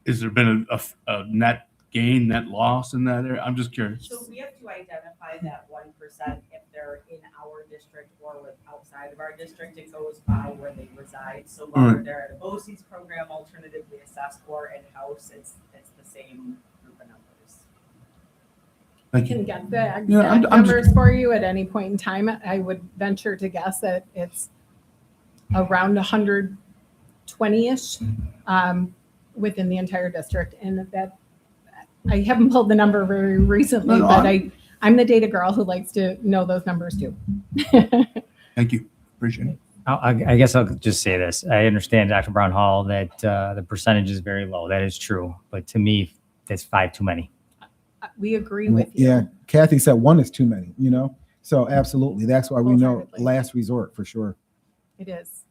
Has there been a net gain, net loss in that area? I'm just curious. So we have to identify that 1% if they're in our district or with outside of our district. It goes by where they reside. So whether Right. they're at a BOCES program, alternatively assessed, or in-house, it's the same group of numbers. I Thank can you. get the Yeah, exact I'm just- numbers for you at any point in time. I would venture to guess that it's around 120-ish within the entire district. And that, I haven't pulled the number very recently, No, but I'm the data girl who likes to know those numbers too. Thank you. Appreciate it. I guess I'll just say this. I understand, Dr. Brown Hall, that the percentage is very low. That is true. But to me, that's 5 too many. We agree with you. Yeah, Kathy said 1 is too many, So absolutely. That's why we know Wholeheartedly. last resort for sure. It is.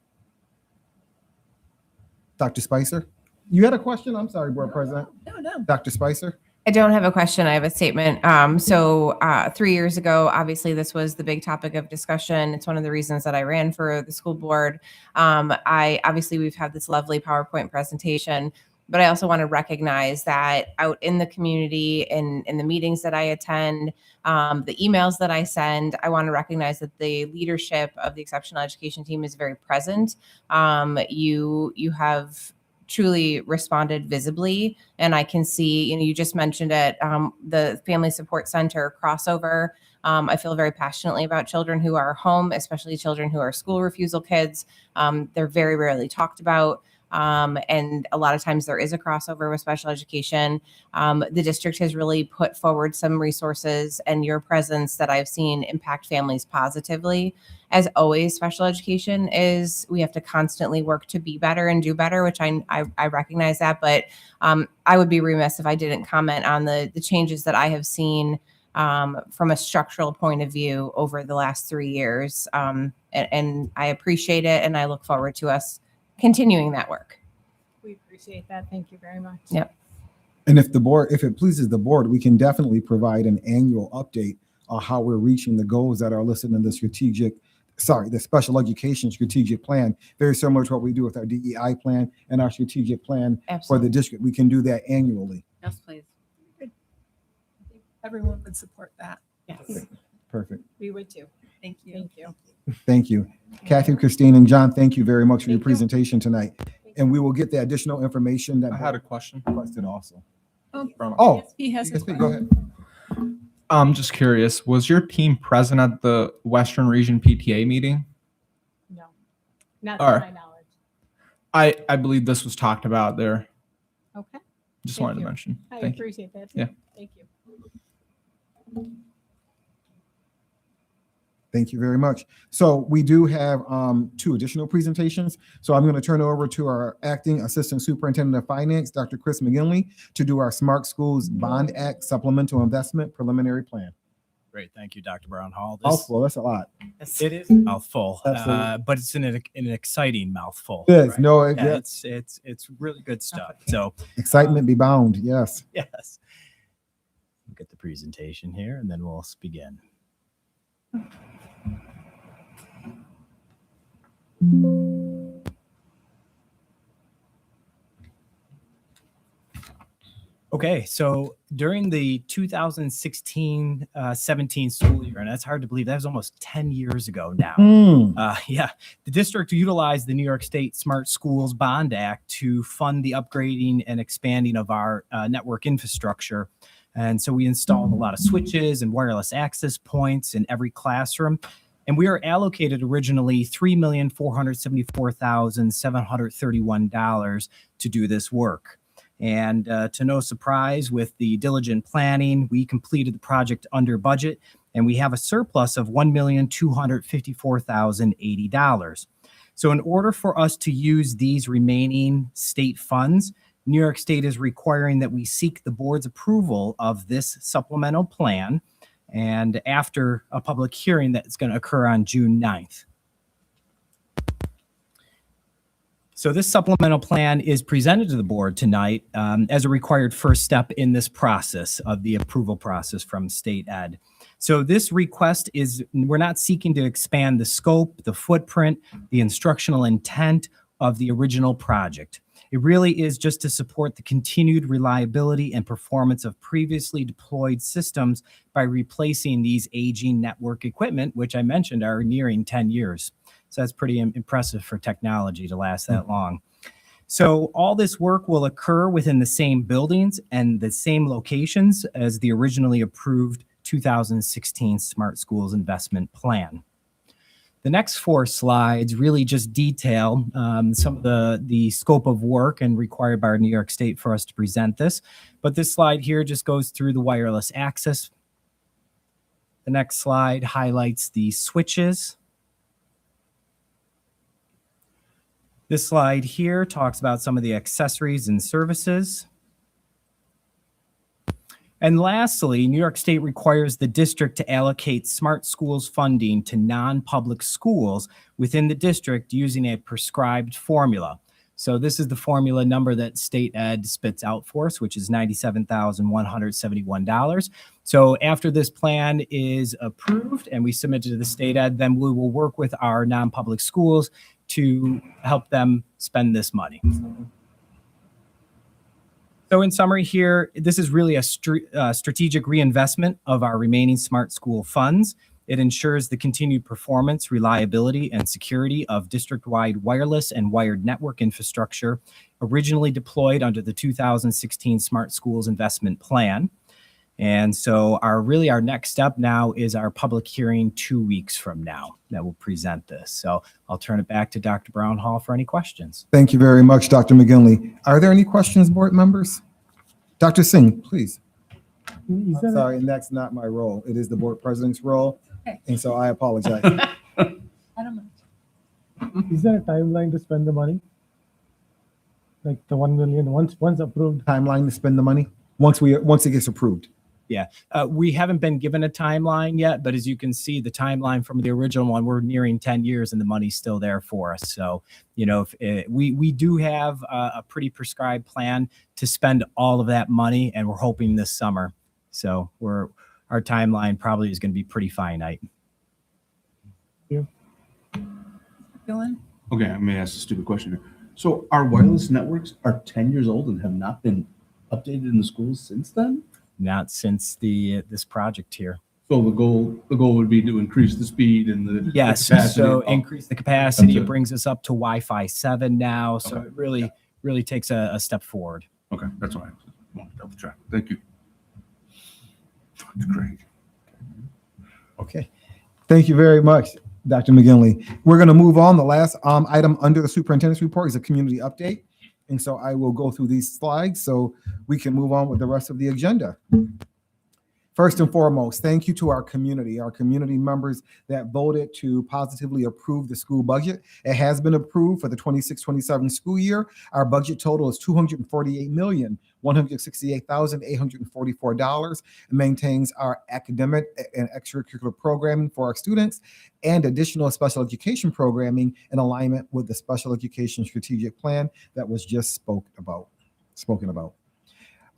Dr. Spicer, you had a question? I'm sorry, Board President. No. Dr. Spicer? I don't have a question. I have a statement. 3 years ago, obviously, this was the big topic of discussion. It's one of the reasons that I ran for the school board. We've had this lovely PowerPoint presentation, but I also want to recognize that out in the community, in the meetings that I attend, the emails that I send, I want to recognize that the leadership of the exceptional education team is very present. You have truly responded visibly. And I can see, you just mentioned it, the Family Support Center crossover. I feel very passionately about children who are home, especially children who are school refusal kids. They're very rarely talked about. And a lot of times there is a crossover with special education. The district has really put forward some resources, and your presence that I've seen impact families positively. As always, special education we have to constantly work to be better and do better, which I recognize that, but I would be remiss if I didn't comment on the changes that I have seen from a structural point of view over the last 3 years. And I appreciate it, and I look forward to us continuing that work. We appreciate that. Thank you very much. Yep. And if it pleases the board, we can definitely provide an annual update on how we're reaching the goals that are listed in the special education strategic plan, very similar to what we do with our DEI plan and our strategic plan for the district. We can do that annually. Yes, please. Everyone would support that. Yes, Perfect. we would too. Thank you. Thank you. Thank you. Kathy, Christine, and John, thank you very much for your Thank you. presentation tonight. And we will get the additional information that. I had a question. Requested also. Oh, he has a Yes, go ahead. I'm just curious, was your team present at the Western Region PTA meeting? No, not All to right. my knowledge. I believe this was talked about there. Okay. Just Thank wanted to you. mention. I Thank you. appreciate that. Yeah. Thank you. Thank you very much. So we do have two additional presentations. So I'm going to turn it over to our Acting Assistant Superintendent of Finance, Dr. Chris McGinley, to do our Smart Schools Bond Act Supplemental Investment Preliminary Plan. Great, thank you, Dr. Brown Hall. Mouthful, that's a lot. It is a mouthful, Absolutely. but it's an exciting mouthful. It is. No, Yeah, yeah. it's really good stuff. So Excitement be bound, yes. yes, we'll get the presentation here, and then we'll begin. Okay, so during the 2016-17 school year, and that's hard to believe, that was almost 10 years ago now. Yeah, the district utilized the New York State Smart Schools Bond Act to fund the upgrading and expanding of our network infrastructure. And so we installed a lot of switches and wireless access points in every classroom. And we were allocated originally $3,474,731 to do this work. And to no surprise, with the diligent planning, we completed the project under budget, and we have a surplus of $1,254,080. So in order for us to use these remaining state funds, New York State is requiring that we seek the board's approval of this supplemental plan, and after a public hearing that's going to occur on June 9th. So this supplemental plan is presented to the board tonight as a required first step in this process of the approval process from state ed. So this request is, we're not seeking to expand the scope, the footprint, the instructional intent of the original project. It really is just to support the continued reliability and performance of previously deployed systems by replacing these aging network equipment, which I mentioned are nearing 10 years. So that's pretty impressive for technology to last that long. So all this work will occur within the same buildings and the same locations as the originally approved 2016 Smart Schools Investment Plan. The next 4 slides really just detail some of the scope of work and required by New York State for us to present this. But this slide here just goes through the wireless access. The next slide highlights the switches. This slide here talks about some of the accessories and services. And lastly, New York State requires the district to allocate Smart Schools funding to non-public schools within the district using a prescribed formula. So this is the formula number that state ed spits out for us, which is $97,171. So after this plan is approved and we submit it to the state ed, then we will work with our non-public schools to help them spend this money. So in summary here, this is really a strategic reinvestment of our remaining Smart School funds. It ensures the continued performance, reliability, and security of district-wide wireless and wired network infrastructure originally deployed under the 2016 Smart Schools Investment Plan. And so our next step now is our public hearing 2 weeks from now that will present this. So I'll turn it back to Dr. Brown Hall for any questions. Thank you very much, Dr. McGinley. Are there any questions, board members? Dr. Singh, please. I'm sorry, and that's not my role. It is the board president's role. And so I apologize. I don't know. Is there a timeline to spend the money? Like the 1 million, once approved? Timeline to spend the money? Once it gets approved. Yeah, we haven't been given a timeline yet, but as you can see, the timeline from the original one, we're nearing 10 years and the money's still there for us. So, you know, we do have a pretty prescribed plan to spend all of that money, and we're hoping this summer. So our timeline probably is going to be pretty finite. Dylan? Okay, I may ask a stupid question here. So our wireless networks are 10 years old and have not been updated in the schools since then? not since this project here. So the goal would be to increase the speed and the Yes, capacity. so Oh, increase the capacity. That's It it. brings us up to Wi-Fi 7 now. So Okay. it really takes a step forward. Okay, that's all right. Want to double check. Thank you. That's great. Okay. Thank you very much, Dr. McGinley. We're going to move on. The last item under the superintendent's report is a community update. And so I will go through these slides so we can move on with the rest of the agenda. First and foremost, thank you to our community members that voted to positively approve the school budget. It has been approved for the 26-27 school year. Our budget total is $248,168,844 and maintains our academic and extracurricular programming for our students and additional special education programming in alignment with the special education strategic plan that was just spoken about.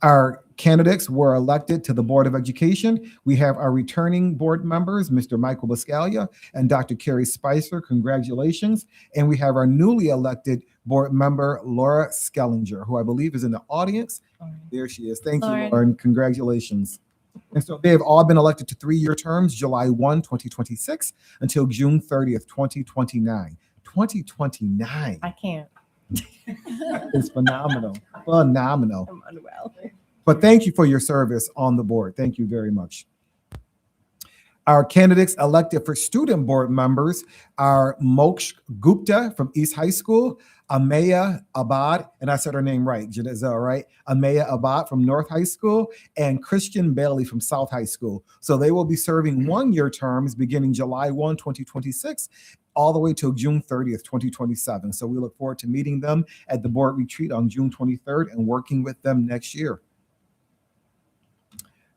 Our candidates were elected to the Board of Education. We have our returning board members, Mr. Michael Biscaglia and Dr. Carrie Spicer. Congratulations. And we have our newly elected board member, Laura Skellinger, who I believe is in the audience. There she is. Thank you, Lauren. Congratulations. And so they have all been elected to 3-year terms, July 1, 2026 until June 30th, 2029. 2029. I can't. It's phenomenal. Phenomenal. I'm unwell. But thank you for your service on the board. Thank you very much. Our candidates elected for student board members are Moksh Gupta from East High School, Amaya Abad, and I said her name right, is that all right? Amaya Abad from North High School, and Christian Bailey from South High School. So they will be serving 1-year terms beginning July 1, 2026, all the way till June 30th, 2027. So we look forward to meeting them at the board retreat on June 23rd and working with them next year.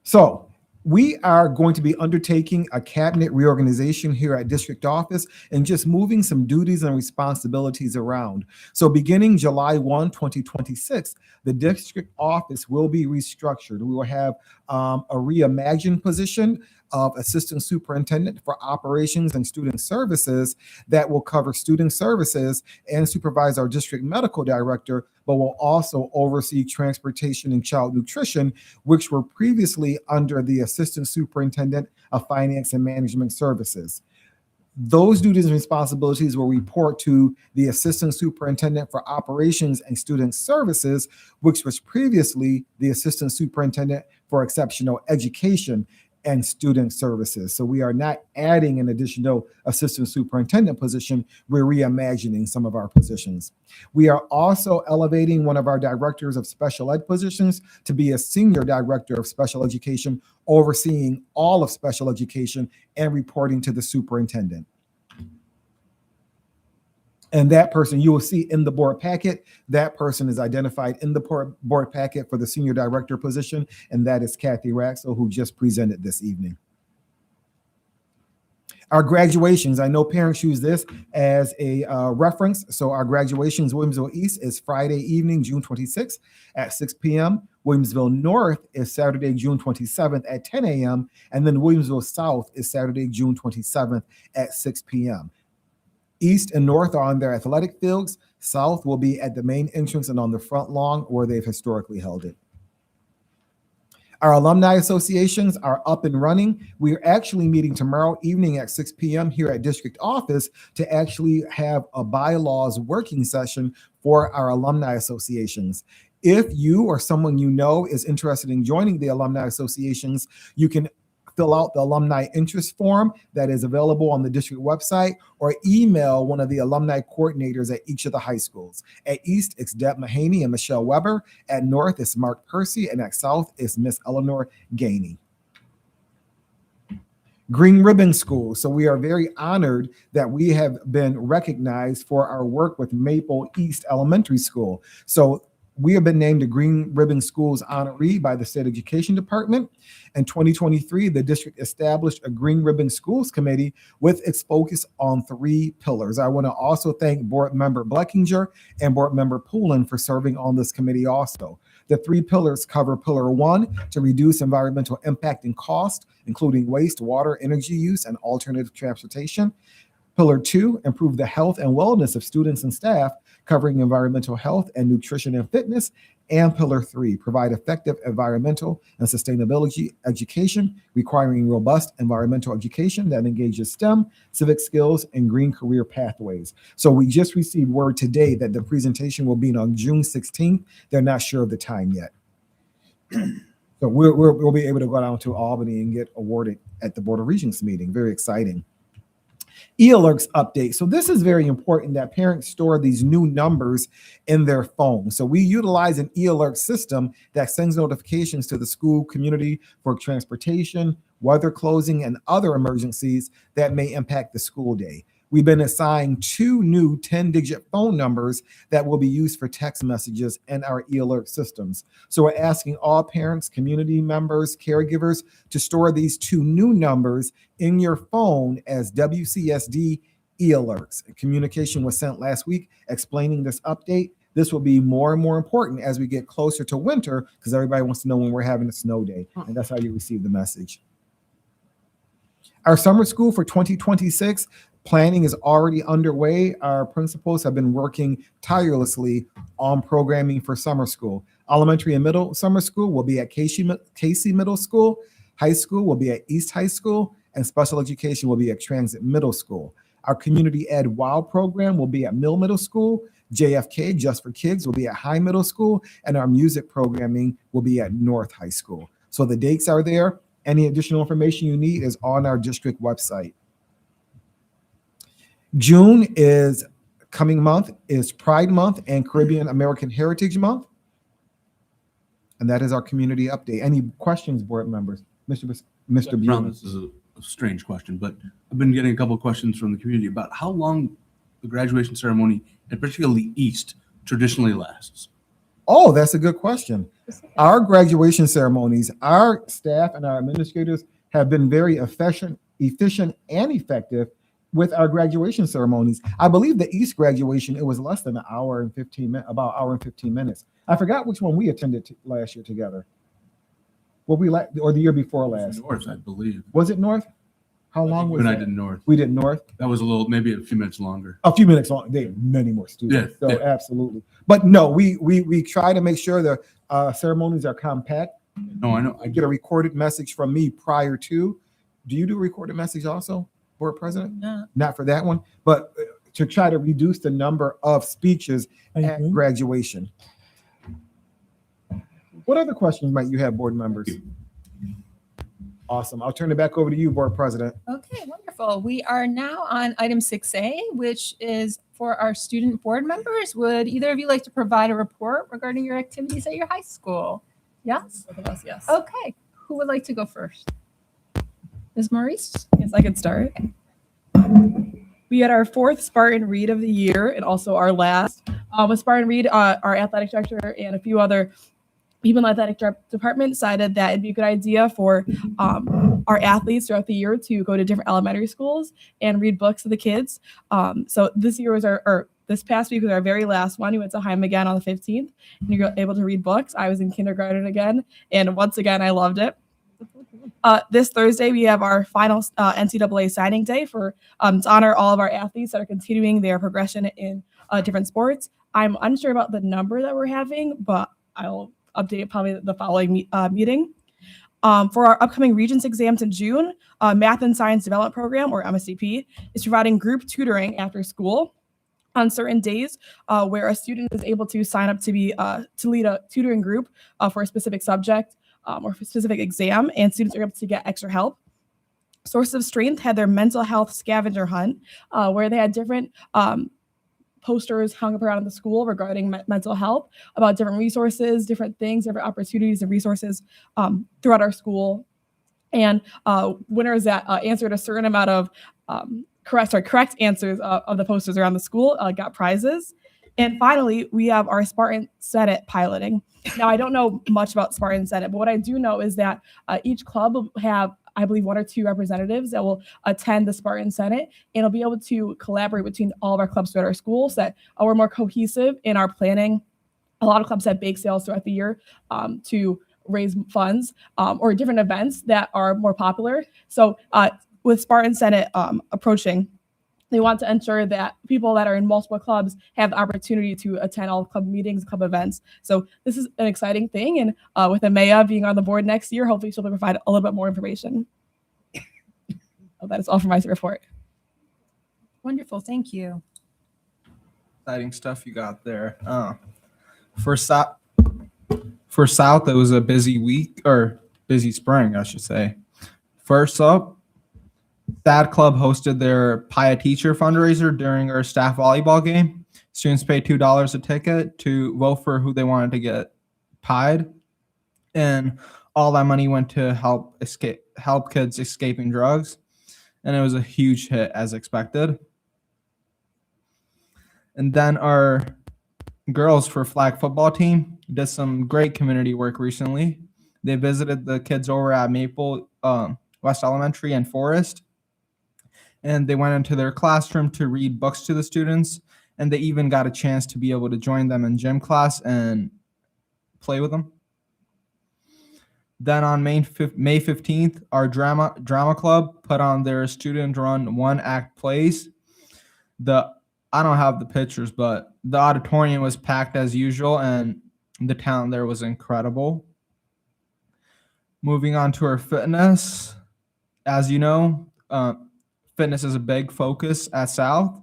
So we are going to be undertaking a cabinet reorganization here at district office and just moving some duties and responsibilities around. So beginning July 1, 2026, the district office will be restructured. We will have a reimagined position of assistant superintendent for operations and student services that will cover student services and supervise our district medical director, but will also oversee transportation and child nutrition, which were previously under the assistant superintendent of finance and management services. Those duties and responsibilities will report to the assistant superintendent for operations and student services, which was previously the assistant superintendent for exceptional education and student services. So we are not adding an additional assistant superintendent position. We're reimagining some of our positions. We are also elevating one of our directors of special ed positions to be a senior director of special education, overseeing all of special education and reporting to the superintendent. And that person you will see in the board packet, that person is identified in the board packet for the senior director position, and that is Kathy Raxel, who just presented this evening. Our graduations, I know parents use this as a reference. So our graduations, Williamsville East is Friday evening, June 26th at 6 p.m. Williamsville North is Saturday, June 27th at 10 a.m. And then Williamsville South is Saturday, June 27th at 6 p.m. East and North are on their athletic fields. South will be at the main entrance and on the front lawn where they've historically held it. Our alumni associations are up and running. We are actually meeting tomorrow evening at 6 p.m. here at district office to actually have a bylaws working session for our alumni associations. If you or someone you know is interested in joining the alumni associations, you can fill out the alumni interest form that is available on the district website, or email one of the alumni coordinators at each of the high schools. At East, it's Deb Mahaney and Michelle Weber. At North, it's Mark Percy. And at South, it's Miss Eleanor Gainey. Green Ribbon School. So we are very honored that we have been recognized for our work with Maple East Elementary School. So we have been named a Green Ribbon Schools honoree by the State Education Department. In 2023, the district established a Green Ribbon Schools Committee with its focus on 3 pillars. I want to also thank Board Member Bleckinger and Board Member Poulin for serving on this committee also. The 3 pillars cover Pillar 1, to reduce environmental impact and cost, including waste, water, energy use, and alternative transportation. Pillar 2, improve the health and wellness of students and staff, covering environmental health and nutrition and fitness. And Pillar 3, provide effective environmental and sustainability education, requiring robust environmental education that engages STEM, civic skills, and green career pathways. So we just received word today that the presentation will be on June 16th. They're not sure of the time yet. So we'll be able to go down to Albany and get awarded at the Board of Regents meeting. Very exciting. E-alerts update. So this is very important that parents store these new numbers in their phone. So we utilize an e-alert system that sends notifications to the school community for transportation, weather closing, and other emergencies that may impact the school day. We've been assigned 2 new 10-digit phone numbers that will be used for text messages in our e-alert systems. So we're asking all parents, community members, caregivers to store these 2 new numbers in your phone as WCSD e-alerts. Communication was sent last week explaining this update. This will be more and more important as we get closer to winter because everybody wants to know when we're having a snow day, and that's how you receive the message. Our summer school for 2026 planning is already underway. Our principals have been working tirelessly on programming for summer school. Elementary and middle summer school will be at Casey Middle School. High school will be at East High School, and special education will be at Transit Middle School. Our community ed WOW program will be at Mill Middle School. JFK, Just for Kids, will be at High Middle School, and our music programming will be at North High School. So the dates are there. Any additional information you need is on our district website. June is coming month is Pride Month and Caribbean American Heritage Month. And that is our community update. Any questions, board members? Mr. Brown, this is a strange question, but I've been getting a couple of questions from the community about how long the graduation ceremony, and particularly East, traditionally lasts. Oh, that's a good question. Our graduation ceremonies, our staff and our administrators have been very efficient and effective with our graduation ceremonies. I believe the East graduation, it was less than an hour and 15 minutes, about an hour and 15 minutes. I forgot which one we attended last year together. Or the year before last. North, I believe. Was it North? How long was When it? I did North. We did North. That was maybe a few minutes longer. A few minutes long. They have many more students. Yeah, So yeah. absolutely. But no, we try to make sure the ceremonies are compact. No, I know. I get a recorded message from me prior to. Do you do a recorded message also, Board President? No. Not for that one, but to try to reduce the number of speeches at graduation. What other questions might you have, board members? Awesome. I'll turn it back over to you, Board President. Okay, wonderful. We are now on item 6A, which is for our student board members. Would either of you like to provide a report regarding your activities at your high school? Yes? Both of us, yes. Okay, who would like to go first? Ms. Maurice? Yes, I can start. We had our 4th Spartan Read of the year and also our last. With Spartan Read, our athletic director and a few other people in the athletic department decided that it'd be a good idea for our athletes throughout the year to go to different elementary schools and read books to the kids. So this year was this past week was our very last one. We went to Heim again on the 15th, and you were able to read books. I was in kindergarten again, and once again, I loved it. This Thursday, we have our final NCAA signing day to honor all of our athletes that are continuing their progression in different sports. I'm unsure about the number that we're having, but I'll update it probably the following meeting. For our upcoming Regents exams in June, Math and Science Development Program, or MSDP, is providing group tutoring after school on certain days where a student is able to sign up to lead a tutoring group for a specific subject or for a specific exam, and students are able to get extra help. Sources of Strength had their mental health scavenger hunt where they had different posters hung up around the school regarding mental health, about different resources, different things, different opportunities and resources throughout our school. And winners that answered a certain amount of correct answers of the posters around the school got prizes. And finally, we have our Spartan Senate piloting. Now, I don't know much about Spartan Senate, but what I do know is that each club will have, I believe, 1 or 2 representatives that will attend the Spartan Senate, and will be able to collaborate between all of our clubs throughout our schools, so that we're more cohesive in our planning. A lot of clubs have bake sales throughout the year to raise funds or different events that are more popular. So with Spartan Senate approaching, they want to ensure that people that are in multiple clubs have the opportunity to attend all club meetings, club events. So this is an exciting thing. And with Amaya being on the board next year, hopefully she'll provide a little bit more information. So that is all for my report. Wonderful. Thank you. Exciting stuff you got there. For South, it was a busy week, or busy spring, I should say. First up, Thad Club hosted their Pia Teacher fundraiser during our staff volleyball game. Students paid $2 a ticket to vote for who they wanted to get pied, and all that money went to help kids escaping drugs, and it was a huge hit as expected. And then our girls for flag football team did some great community work recently. They visited the kids over at Maple West Elementary and Forest, and they went into their classroom to read books to the students, and they even got a chance to be able to join them in gym class and play with them. Then on May 15th, our drama club put on their student-run one-act plays. I don't have the pictures, but the auditorium was packed as usual, and the talent there was incredible. Moving on to our fitness. As you know, fitness is a big focus at South,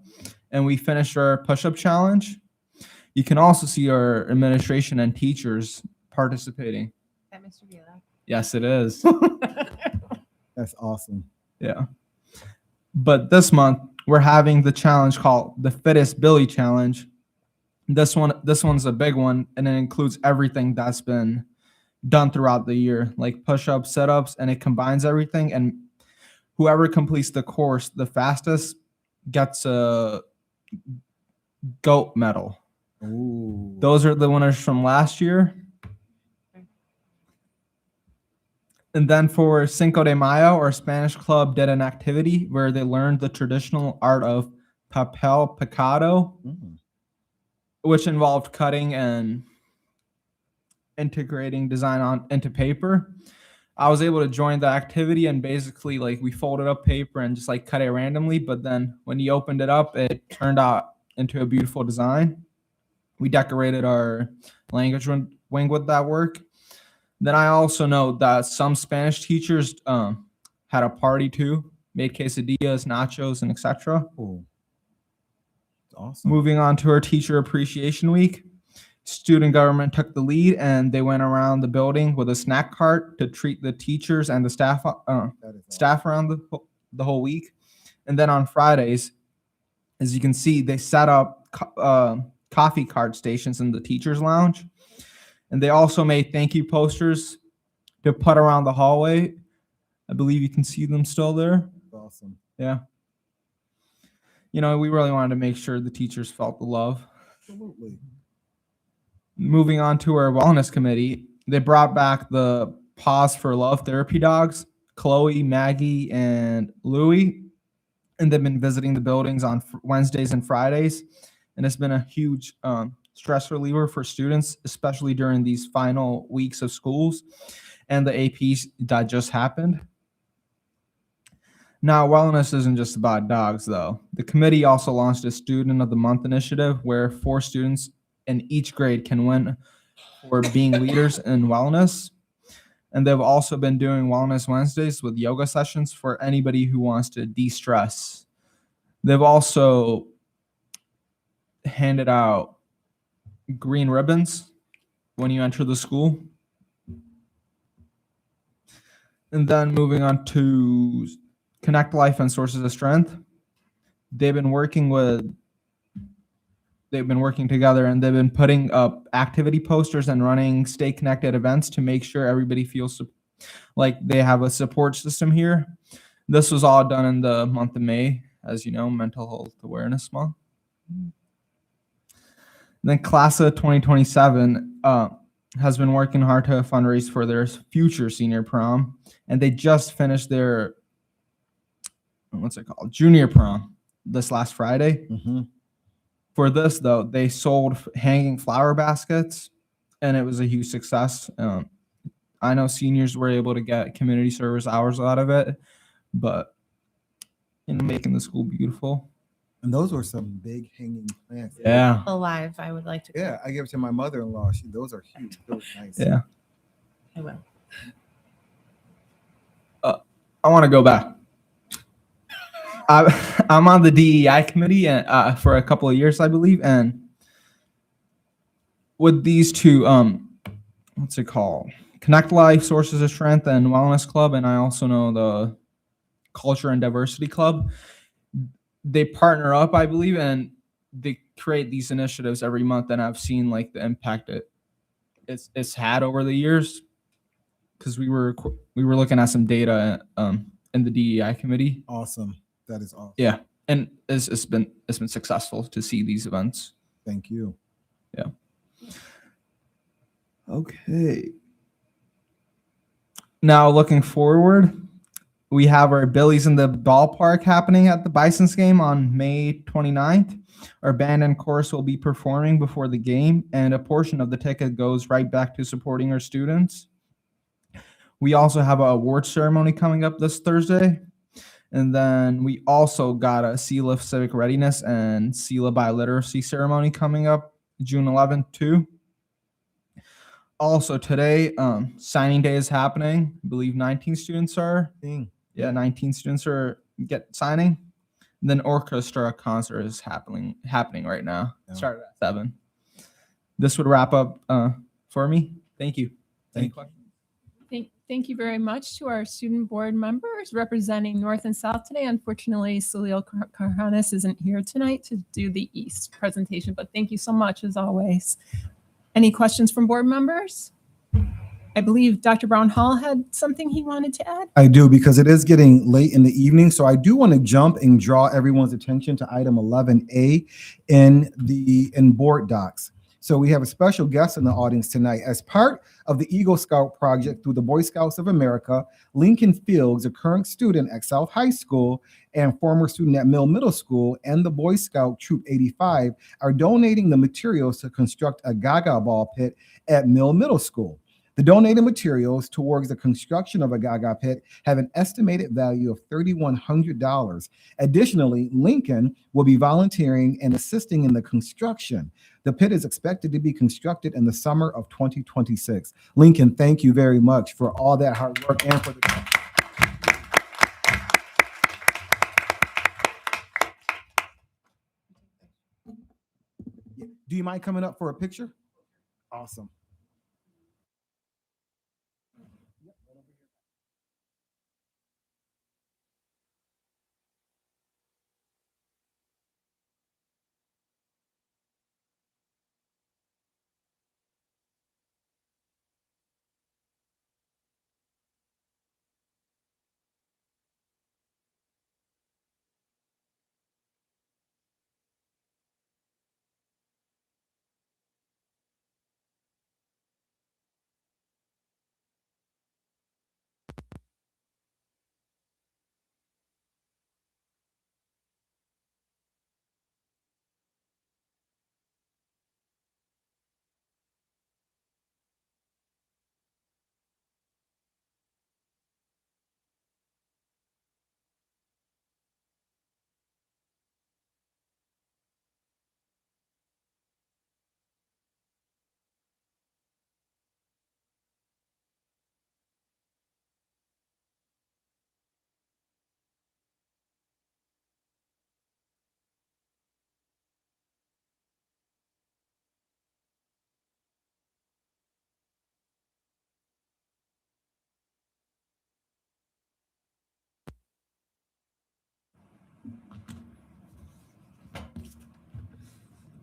and we finished our push-up challenge. You can also see our administration and teachers participating. Is that Mr. Vila? Yes, it is. That's awesome. Yeah. But this month, we're having the challenge called the Fittest Billy Challenge. This one's a big one, and it includes everything that's been done throughout the year, like push-ups, sit-ups, and it combines everything. And whoever completes the course the fastest gets a GOAT medal. Ooh. Those are the winners from last year. And then for Cinco de Mayo, our Spanish club did an activity where they learned the traditional art of papel picado, which involved cutting and integrating design into paper. I was able to join the activity, and basically we folded up paper and just cut it randomly. But then when you opened it up, it turned out into a beautiful design. We decorated our language wing with that work. Then I also know that some Spanish teachers had a party too, made quesadillas, nachos, and etc. Awesome. Moving on to our Teacher Appreciation Week, student government took the lead, and they went around the building with a snack cart to treat the teachers and the staff around the whole week. And then on Fridays, as you can see, they set up coffee cart stations in the teachers' lounge. And they also made thank you posters to put around the hallway. I believe you can see them still there. Awesome. Yeah. We really wanted to make sure the teachers felt the love. Absolutely. Moving on to our wellness committee, they brought back the Pause for Love therapy dogs, Chloe, Maggie, and Louie. And they've been visiting the buildings on Wednesdays and Fridays. And it's been a huge stress reliever for students, especially during these final weeks of schools and the APs that just happened. Now, wellness isn't just about dogs, though. The committee also launched a Student of the Month initiative where 4 students in each grade can win for being leaders in wellness. And they've also been doing Wellness Wednesdays with yoga sessions for anybody who wants to de-stress. They've also handed out green ribbons when you enter the school. And then moving on to Connect Life and Sources of Strength. They've been working together, and they've been putting up activity posters and running Stay Connected events to make sure everybody feels like they have a support system here. This was all done in the month of May, as you know, Mental Health Awareness Month. Then CLASA 2027 has been working hard to fundraise for their future senior prom, and they just finished their junior prom this last Friday. For this, though, they sold hanging flower baskets, and it was a huge success. I know seniors were able to get community service hours out of it, but making the school beautiful. And those were some big hanging plants. Yeah. Alive, I would like to. Yeah, I gave it to my mother-in-law. Those are huge. Those are nice. Yeah. I will. I want to go back. I'm on the DEI committee for a couple of years, I believe, and with these two, what's it called? Connect Life, Sources of Strength, and Wellness Club, and I also know the Culture and Diversity Club. They partner up, I believe, and they create these initiatives every month, and I've seen like the impact it's had over the years. Because we were looking at some data in the DEI committee. Awesome. That is awesome. Yeah, and it's been successful to see these events. Thank you. Yeah. Okay. Now looking forward, we have our Billies in the Ballpark happening at the Bison's game on May 29th. Our band and chorus will be performing before the game, and a portion of the ticket goes right back to supporting our students. We also have an award ceremony coming up this Thursday. And then we also got a SELA Civic Readiness and SELA Biliteracy ceremony coming up June 11th too. Also today, signing day is happening. I believe 19 students are. Yeah, 19 students are signing. And then orchestra concert is happening right now. Yeah. Started at 7. This would wrap up for me. Thank you. Any questions? Thank you very much to our student board members representing North and South today. Unfortunately, Salil Karhanis isn't here tonight to do the East presentation, but thank you so much as always. Any questions from board members? I believe Dr. Brown Hall had something he wanted to add. I do, because it is getting late in the evening. So I do want to jump and draw everyone's attention to item 11A in board docs. So we have a special guest in the audience tonight. As part of the Eagle Scout project through the Boy Scouts of America, Lincoln Fields, a current student at South High School and former student at Mill Middle School, and the Boy Scout Troop 85 are donating the materials to construct a Gaga ball pit at Mill Middle School. The donated materials towards the construction of a Gaga pit have an estimated value of $3,100. Additionally, Lincoln will be volunteering and assisting in the construction. The pit is expected to be constructed in the summer of 2026. Lincoln, thank you very much for all that hard work and for the Do you mind coming up for a picture? Awesome.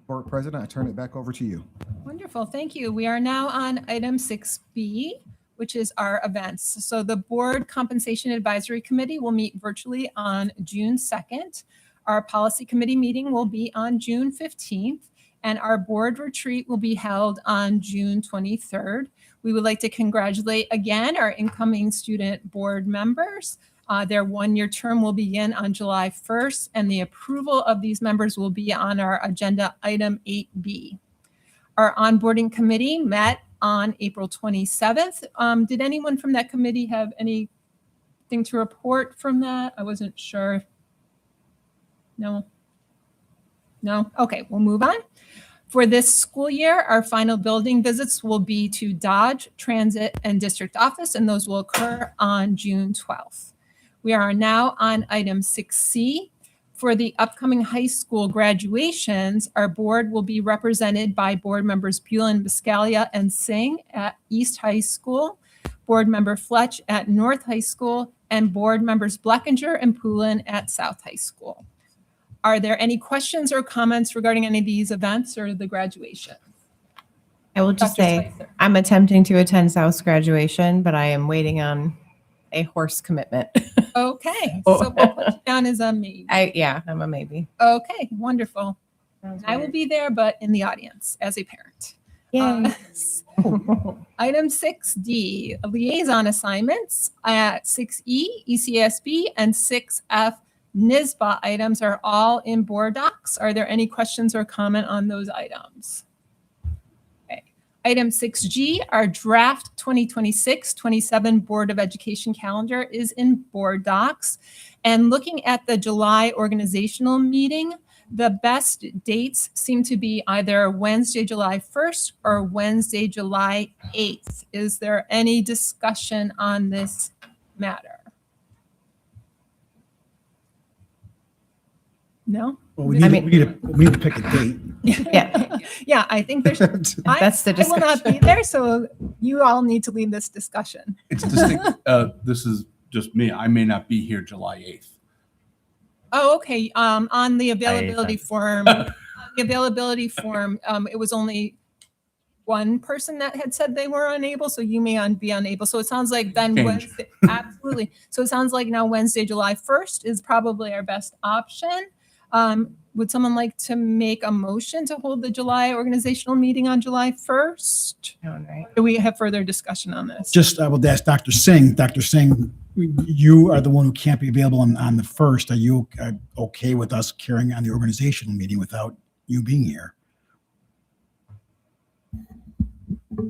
Board President, I turn it back over to you. Wonderful, thank you. We are now on item 6B, which is our events. So the Board Compensation Advisory Committee will meet virtually on June 2nd. Our Policy Committee meeting will be on June 15th, and our board retreat will be held on June 23rd. We would like to congratulate again our incoming student board members. Their one-year term will begin on July 1st, and the approval of these members will be on our agenda item 8B. Our onboarding committee met on April 27th. Did anyone from that committee have anything to report from that? I wasn't sure. No. No? Okay, we'll move on. For this school year, our final building visits will be to Dodge, Transit, and District Office, and those will occur on June 12th. We are now on item 6C. For the upcoming high school graduations, our board will be represented by board members Bulin, Biscaglia, and Singh at East High School, board member Fletch at North High School, and board members Blackinger and Poulin at South High School. Are there any questions or comments regarding any of these events or the graduation? I will just Dr. say, Spicer. I'm attempting to attend South's graduation, but I am waiting on a horse commitment. Okay, so we'll put you down as a maybe. I'm a maybe. Okay, wonderful. I will be there, but in the audience as a parent. Yay. Item 6D, liaison assignments at 6E, ECSB, and 6F, NISBA items are all in board docs. Are there any questions or comment on those items? Okay. Item 6G, our draft 2026-27 Board of Education calendar is in board docs. And looking at the July organizational meeting, the best dates seem to be either Wednesday, July 1st or Wednesday, July 8th. Is there any discussion on this matter? No? Well, we need to pick a date. Yeah, I think there's, That's the I will not be there, so you all need to lead this discussion. It's distinct. This is just me. I may not be here July 8th. Oh, okay. On the availability form, it was only one person that had said they were unable, so you may be unable. So it sounds like then Change. Wednesday, absolutely. So it sounds like now Wednesday, July 1st is probably our best option. Would someone like to make a motion to hold the July organizational meeting on July 1st? Do we have further discussion on this? Just, I will ask Dr. Singh. Dr. Singh, you are the one who can't be available on the 1st. Are you okay with us carrying on the organizational meeting without you being here? I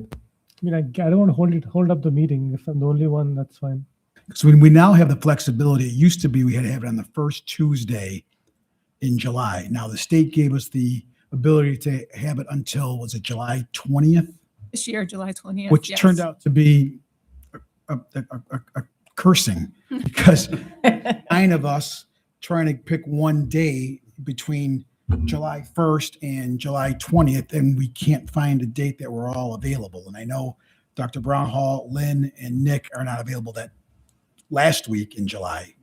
mean, I don't want to hold up the meeting. If I'm the only one, that's fine. So we now have the flexibility. It used to be we had to have it on the first Tuesday in July. Now the state gave us the ability to have it until, was it July 20th? This year, July 20th. Which yes. turned out to be a cursing because 9 of us trying to pick one day between July 1st and July 20th, and we can't find a date that we're all available. And I know Dr. Brownhall, Lynn, and Nick are not available that last week in July.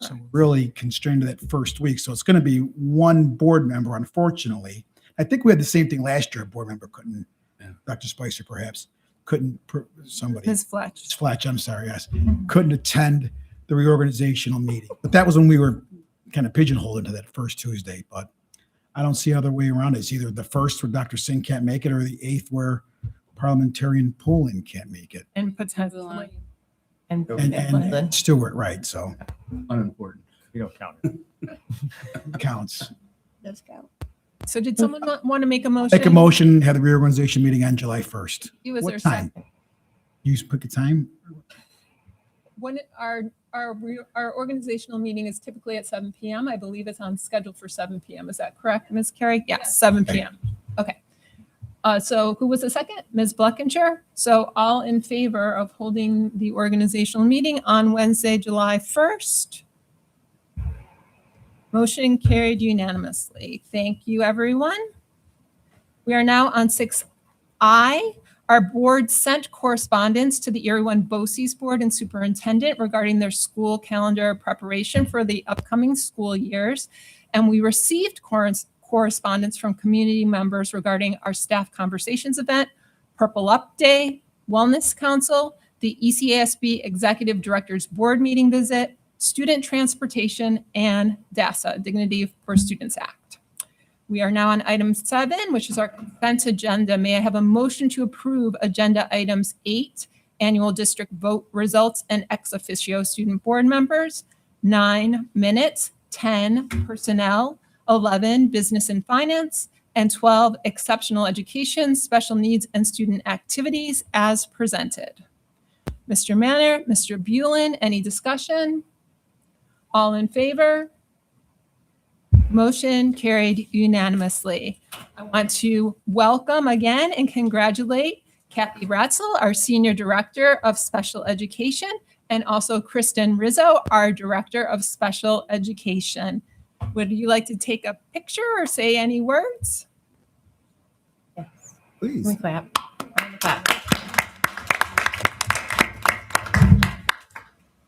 So we're really constrained to that first week. So it's going to be one board member, unfortunately. I think we had the same thing last year. A board member couldn't, Dr. Spicer perhaps, couldn't, somebody. Ms. Fletch. Ms. Fletch, I'm sorry, yes. Couldn't attend the reorganizational meeting. But that was when we were kind of pigeonholed into that first Tuesday. But I don't see another way around it. It's either the 1st where Dr. Singh can't make it or the 8th where parliamentarian Poulin can't make it. And potentially. And Stewart, right, so. Unimportant. You don't count it. Counts. Let's go. So did someone want to make a motion? Make a motion, have the reorganization meeting on July 1st. You, is there What a time? second? You pick a time? When our organizational meeting is typically at 7 p.m. I believe it's on schedule for 7 p.m. Is that correct, Ms. Carey? Yes, 7 p.m. Okay. So who was the second? Ms. Blackinger. So all in favor of holding the organizational meeting on Wednesday, July 1st? Motion carried unanimously. Thank you, everyone. We are now on 6I. Our board sent correspondence to the Erie One BOCES board and superintendent regarding their school calendar preparation for the upcoming school years. And we received correspondence from community members regarding our staff conversations event, Purple Up Day, Wellness Council, the ECASB Executive Directors Board meeting visit, student transportation, and DASA, Dignity for Students Act. We are now on item 7, which is our consent agenda. May I have a motion to approve agenda items 8, annual district vote results and ex officio student board members, 9 minutes, 10 personnel, 11 business and finance, and 12 exceptional education, special needs, and student activities as presented. Mr. Manner, Mr. Bulin, any discussion? All in favor? Motion carried unanimously. I want to welcome again and congratulate Kathy Ratzel, our Senior Director of Special Education, and also Kristen Rizzo, our Director of Special Education. Would you like to take a picture or say any words? Please. Let me clap. Round of applause.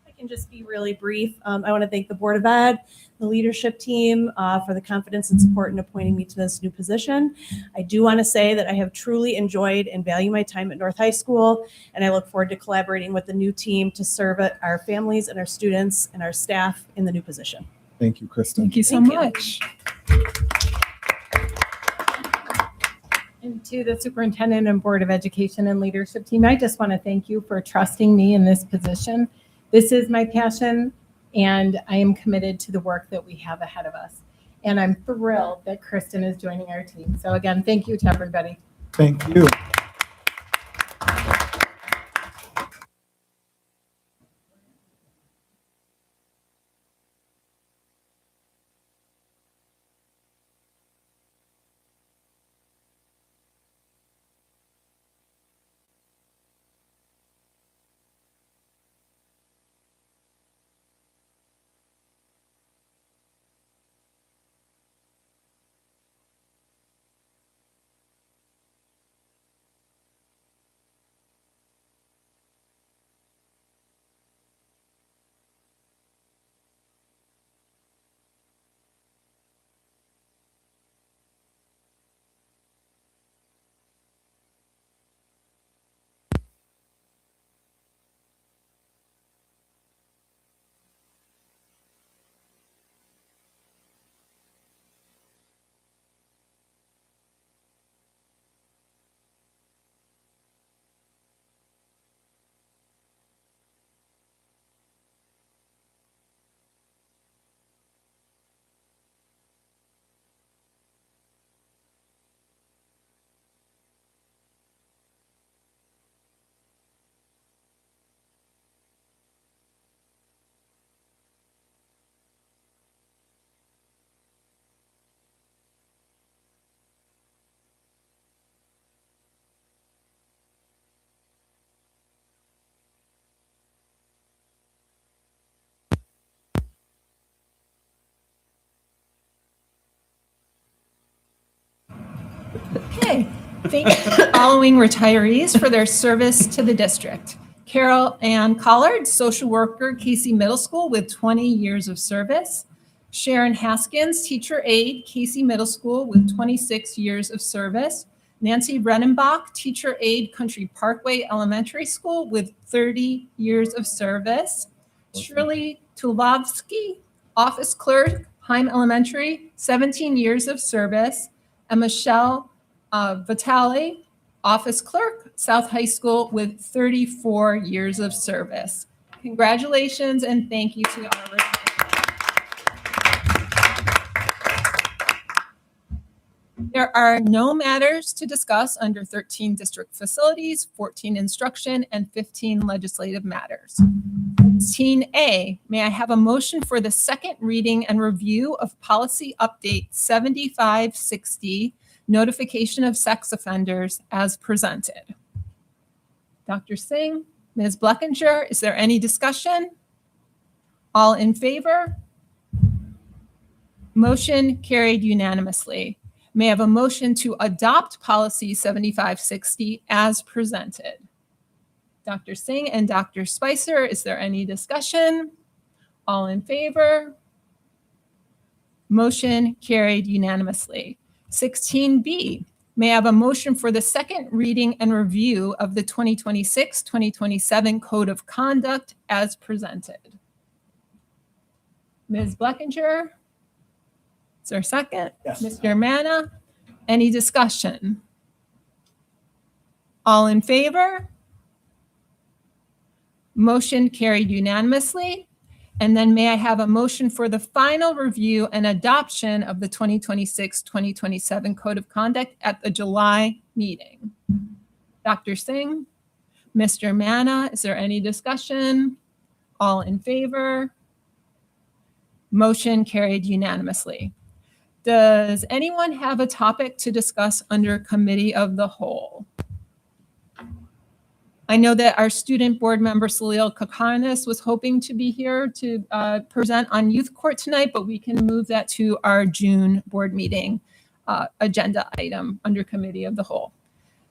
I can just be really brief. I want to thank the Board of Ed, the leadership team for the confidence and support in appointing me to this new position. I do want to say that I have truly enjoyed and value my time at North High School, and I look forward to collaborating with the new team to serve our families and our students and our staff in the new position. Thank you, Kristen. Thank you so much. And to the superintendent and Board of Education and leadership team, I just want to thank you for trusting me in this position. This is my passion, and I am committed to the work that we have ahead of us. And I'm thrilled that Kristen is joining our team. So again, thank you to everybody. Thank you. Okay, thank the following retirees for their service to the district. Carol Ann Collard, social worker, Casey Middle School with 20 years of service. Sharon Haskins, teacher aide, Casey Middle School with 26 years of service. Nancy Brennenbach, teacher aide, Country Parkway Elementary School with 30 years of service. Shirley Tulovsky, office clerk, Heim Elementary, 17 years of service. And Michelle Vitale, office clerk, South High School with 34 years of service. Congratulations and thank you to our retirees. There are no matters to discuss under 13 district facilities, 14 instruction, and 15 legislative matters. 16A, may I have a motion for the second reading and review of Policy Update 7560, Notification of Sex Offenders as presented? Dr. Singh, Ms. Bleckinger, is there any discussion? All in favor? Motion carried unanimously. May I have a motion to adopt Policy 7560 as presented? Dr. Singh and Dr. Spicer, is there any discussion? All in favor? Motion carried unanimously. 16B, may I have a motion for the second reading and review of the 2026-2027 Code of Conduct as presented? Ms. Bleckinger? Is there a second? Yes. Mr. Manna, any discussion? All in favor? Motion carried unanimously. And then may I have a motion for the final review and adoption of the 2026-2027 Code of Conduct at the July meeting? Dr. Singh, Mr. Manna, is there any discussion? All in favor? Motion carried unanimously. Does anyone have a topic to discuss under committee of the whole? I know that our student board member Salil Kakanis was hoping to be here to present on youth court tonight, but we can move that to our June board meeting agenda item under committee of the whole.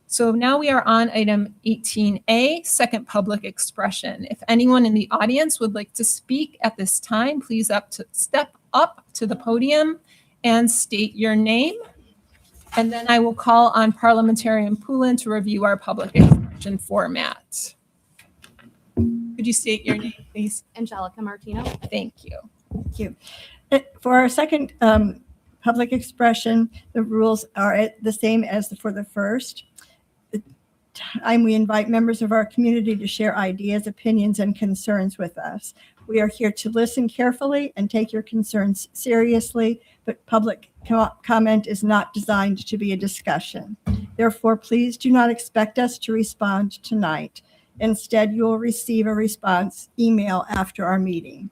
So now we are on item 18A, second public expression. If anyone in the audience would like to speak at this time, please step up to the podium and state your name. And then I will call on Parliamentarian Poulin to review our public expression format. Could you state your name, please? Angelica Martino. Thank you. Thank you. For our second public expression, the rules are the same as for the first. The time we invite members of our community to share ideas, opinions, and concerns with us. We are here to listen carefully and take your concerns seriously, but public comment is not designed to be a discussion. Therefore, please do not expect us to respond tonight. Instead, you will receive a response email after our meeting.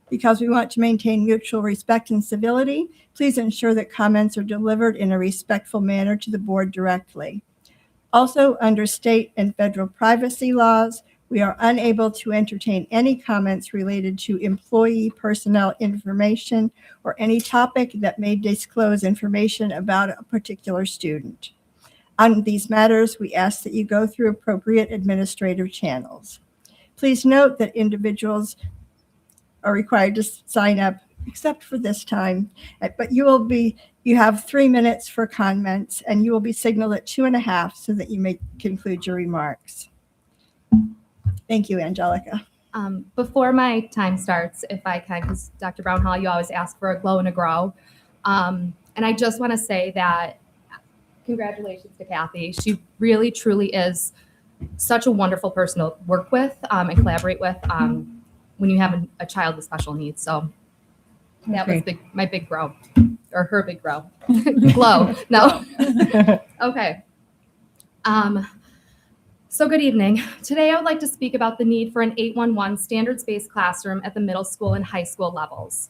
Because we want to maintain mutual respect and civility, please ensure that comments are delivered in a respectful manner to the board directly. Also, under state and federal privacy laws, we are unable to entertain any comments related to employee personnel information or any topic that may disclose information about a particular student. On these matters, we ask that you go through appropriate administrative channels. Please note that individuals are required to sign up, except for this time, but you have 3 minutes for comments, and you will be signaled at 2.5 so that you may conclude your remarks. Thank you, Angelica. Before my time starts, if I can, because Dr. Brown Hall, you always ask for a glow and a grow. And I just want to say that congratulations to Kathy. She really, truly is such a wonderful person to work with and collaborate with when you have a child with special needs. So that was my big grow, or her big grow. Glow. No. Okay. So good evening. Today I would like to speak about the need for an 811 standards-based classroom at the middle school and high school levels.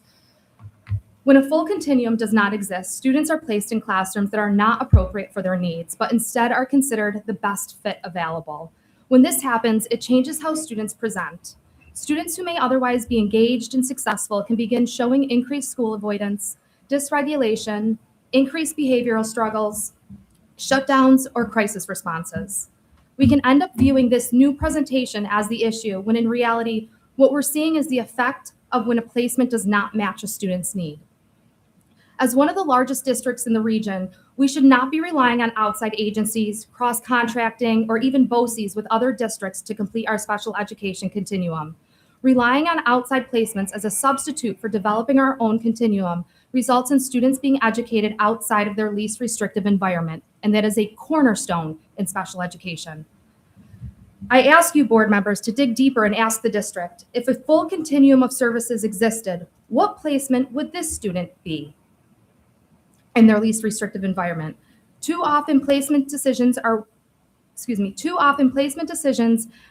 When a full continuum does not exist, students are placed in classrooms that are not appropriate for their needs, but instead are considered the best fit available. When this happens, it changes how students present. Students who may otherwise be engaged and successful can begin showing increased school avoidance, dysregulation, increased behavioral struggles, shutdowns, or crisis responses. We can end up viewing this new presentation as the issue, when in reality, what we're seeing is the effect of when a placement does not match a student's need. As one of the largest districts in the region, we should not be relying on outside agencies, cross-contracting, or even BOCES with other districts to complete our special education continuum. Relying on outside placements as a substitute for developing our own continuum results in students being educated outside of their least restrictive environment, and that is a cornerstone in special education. I ask you, board members, to dig deeper and ask the district, if a full continuum of services existed, what placement would this student be in their least restrictive environment? Too often placement decisions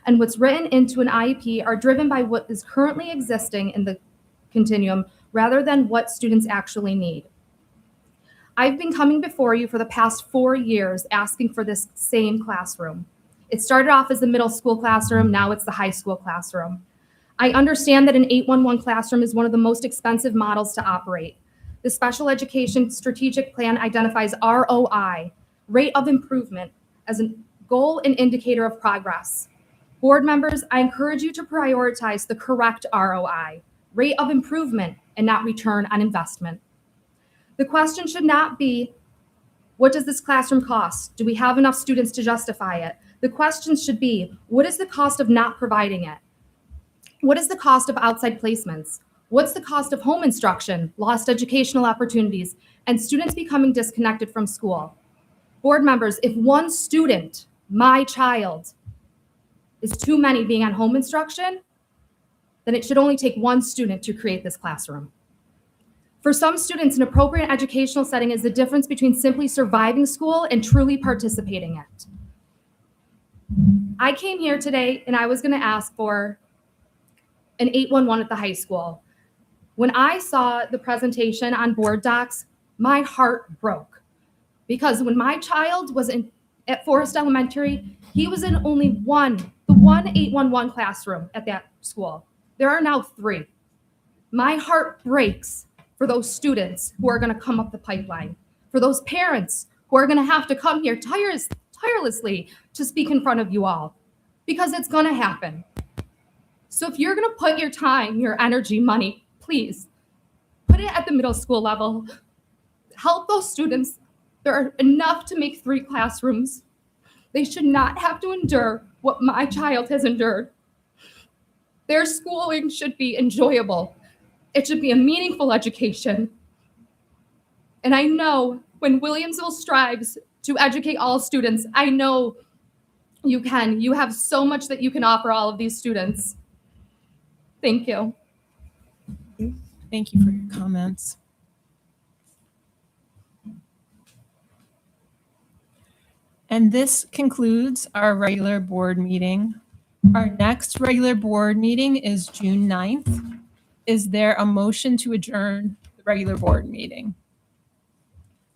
and what's written into an IEP are driven by what is currently existing in the continuum rather than what students actually need. I've been coming before you for the past 4 years asking for this same classroom. It started off as the middle school classroom, now it's the high school classroom. I understand that an 811 classroom is one of the most expensive models to operate. The Special Education Strategic Plan identifies ROI, rate of improvement, as a goal and indicator of progress. Board members, I encourage you to prioritize the correct ROI, rate of improvement, and not return on investment. The question should not be, what does this classroom cost? Do we have enough students to justify it? The question should be, what is the cost of not providing it? What is the cost of outside placements? What's the cost of home instruction, lost educational opportunities, and students becoming disconnected from school? Board members, if one student, my child, is too many being on home instruction, then it should only take one student to create this classroom. For some students, an appropriate educational setting is the difference between simply surviving school and truly participating in it. I came here today and I was going to ask for an 811 at the high school. When I saw the presentation on board docs, my heart broke because when my child was at Forest Elementary, he was in only the one 811 classroom at that school. There are now 3. My heart breaks for those students who are going to come up the pipeline, for those parents who are going to have to come here tirelessly to speak in front of you all, because it's going to happen. So if you're going to put your time, your energy, money, please put it at the middle school level. Help those students. There are enough to make 3 classrooms. They should not have to endure what my child has endured. Their schooling should be enjoyable. It should be a meaningful education. And I know when Williamsville strives to educate all students, I know you can. You have so much that you can offer all of these students. Thank you. Thank you for your comments. And this concludes our regular board meeting. Our next regular board meeting is June 9th. Is there a motion to adjourn the regular board meeting?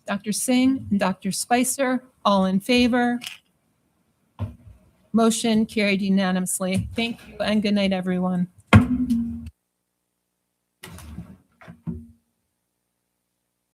Dr. Singh and Dr. Spicer, all in favor? Motion carried unanimously. Thank you and good night, everyone.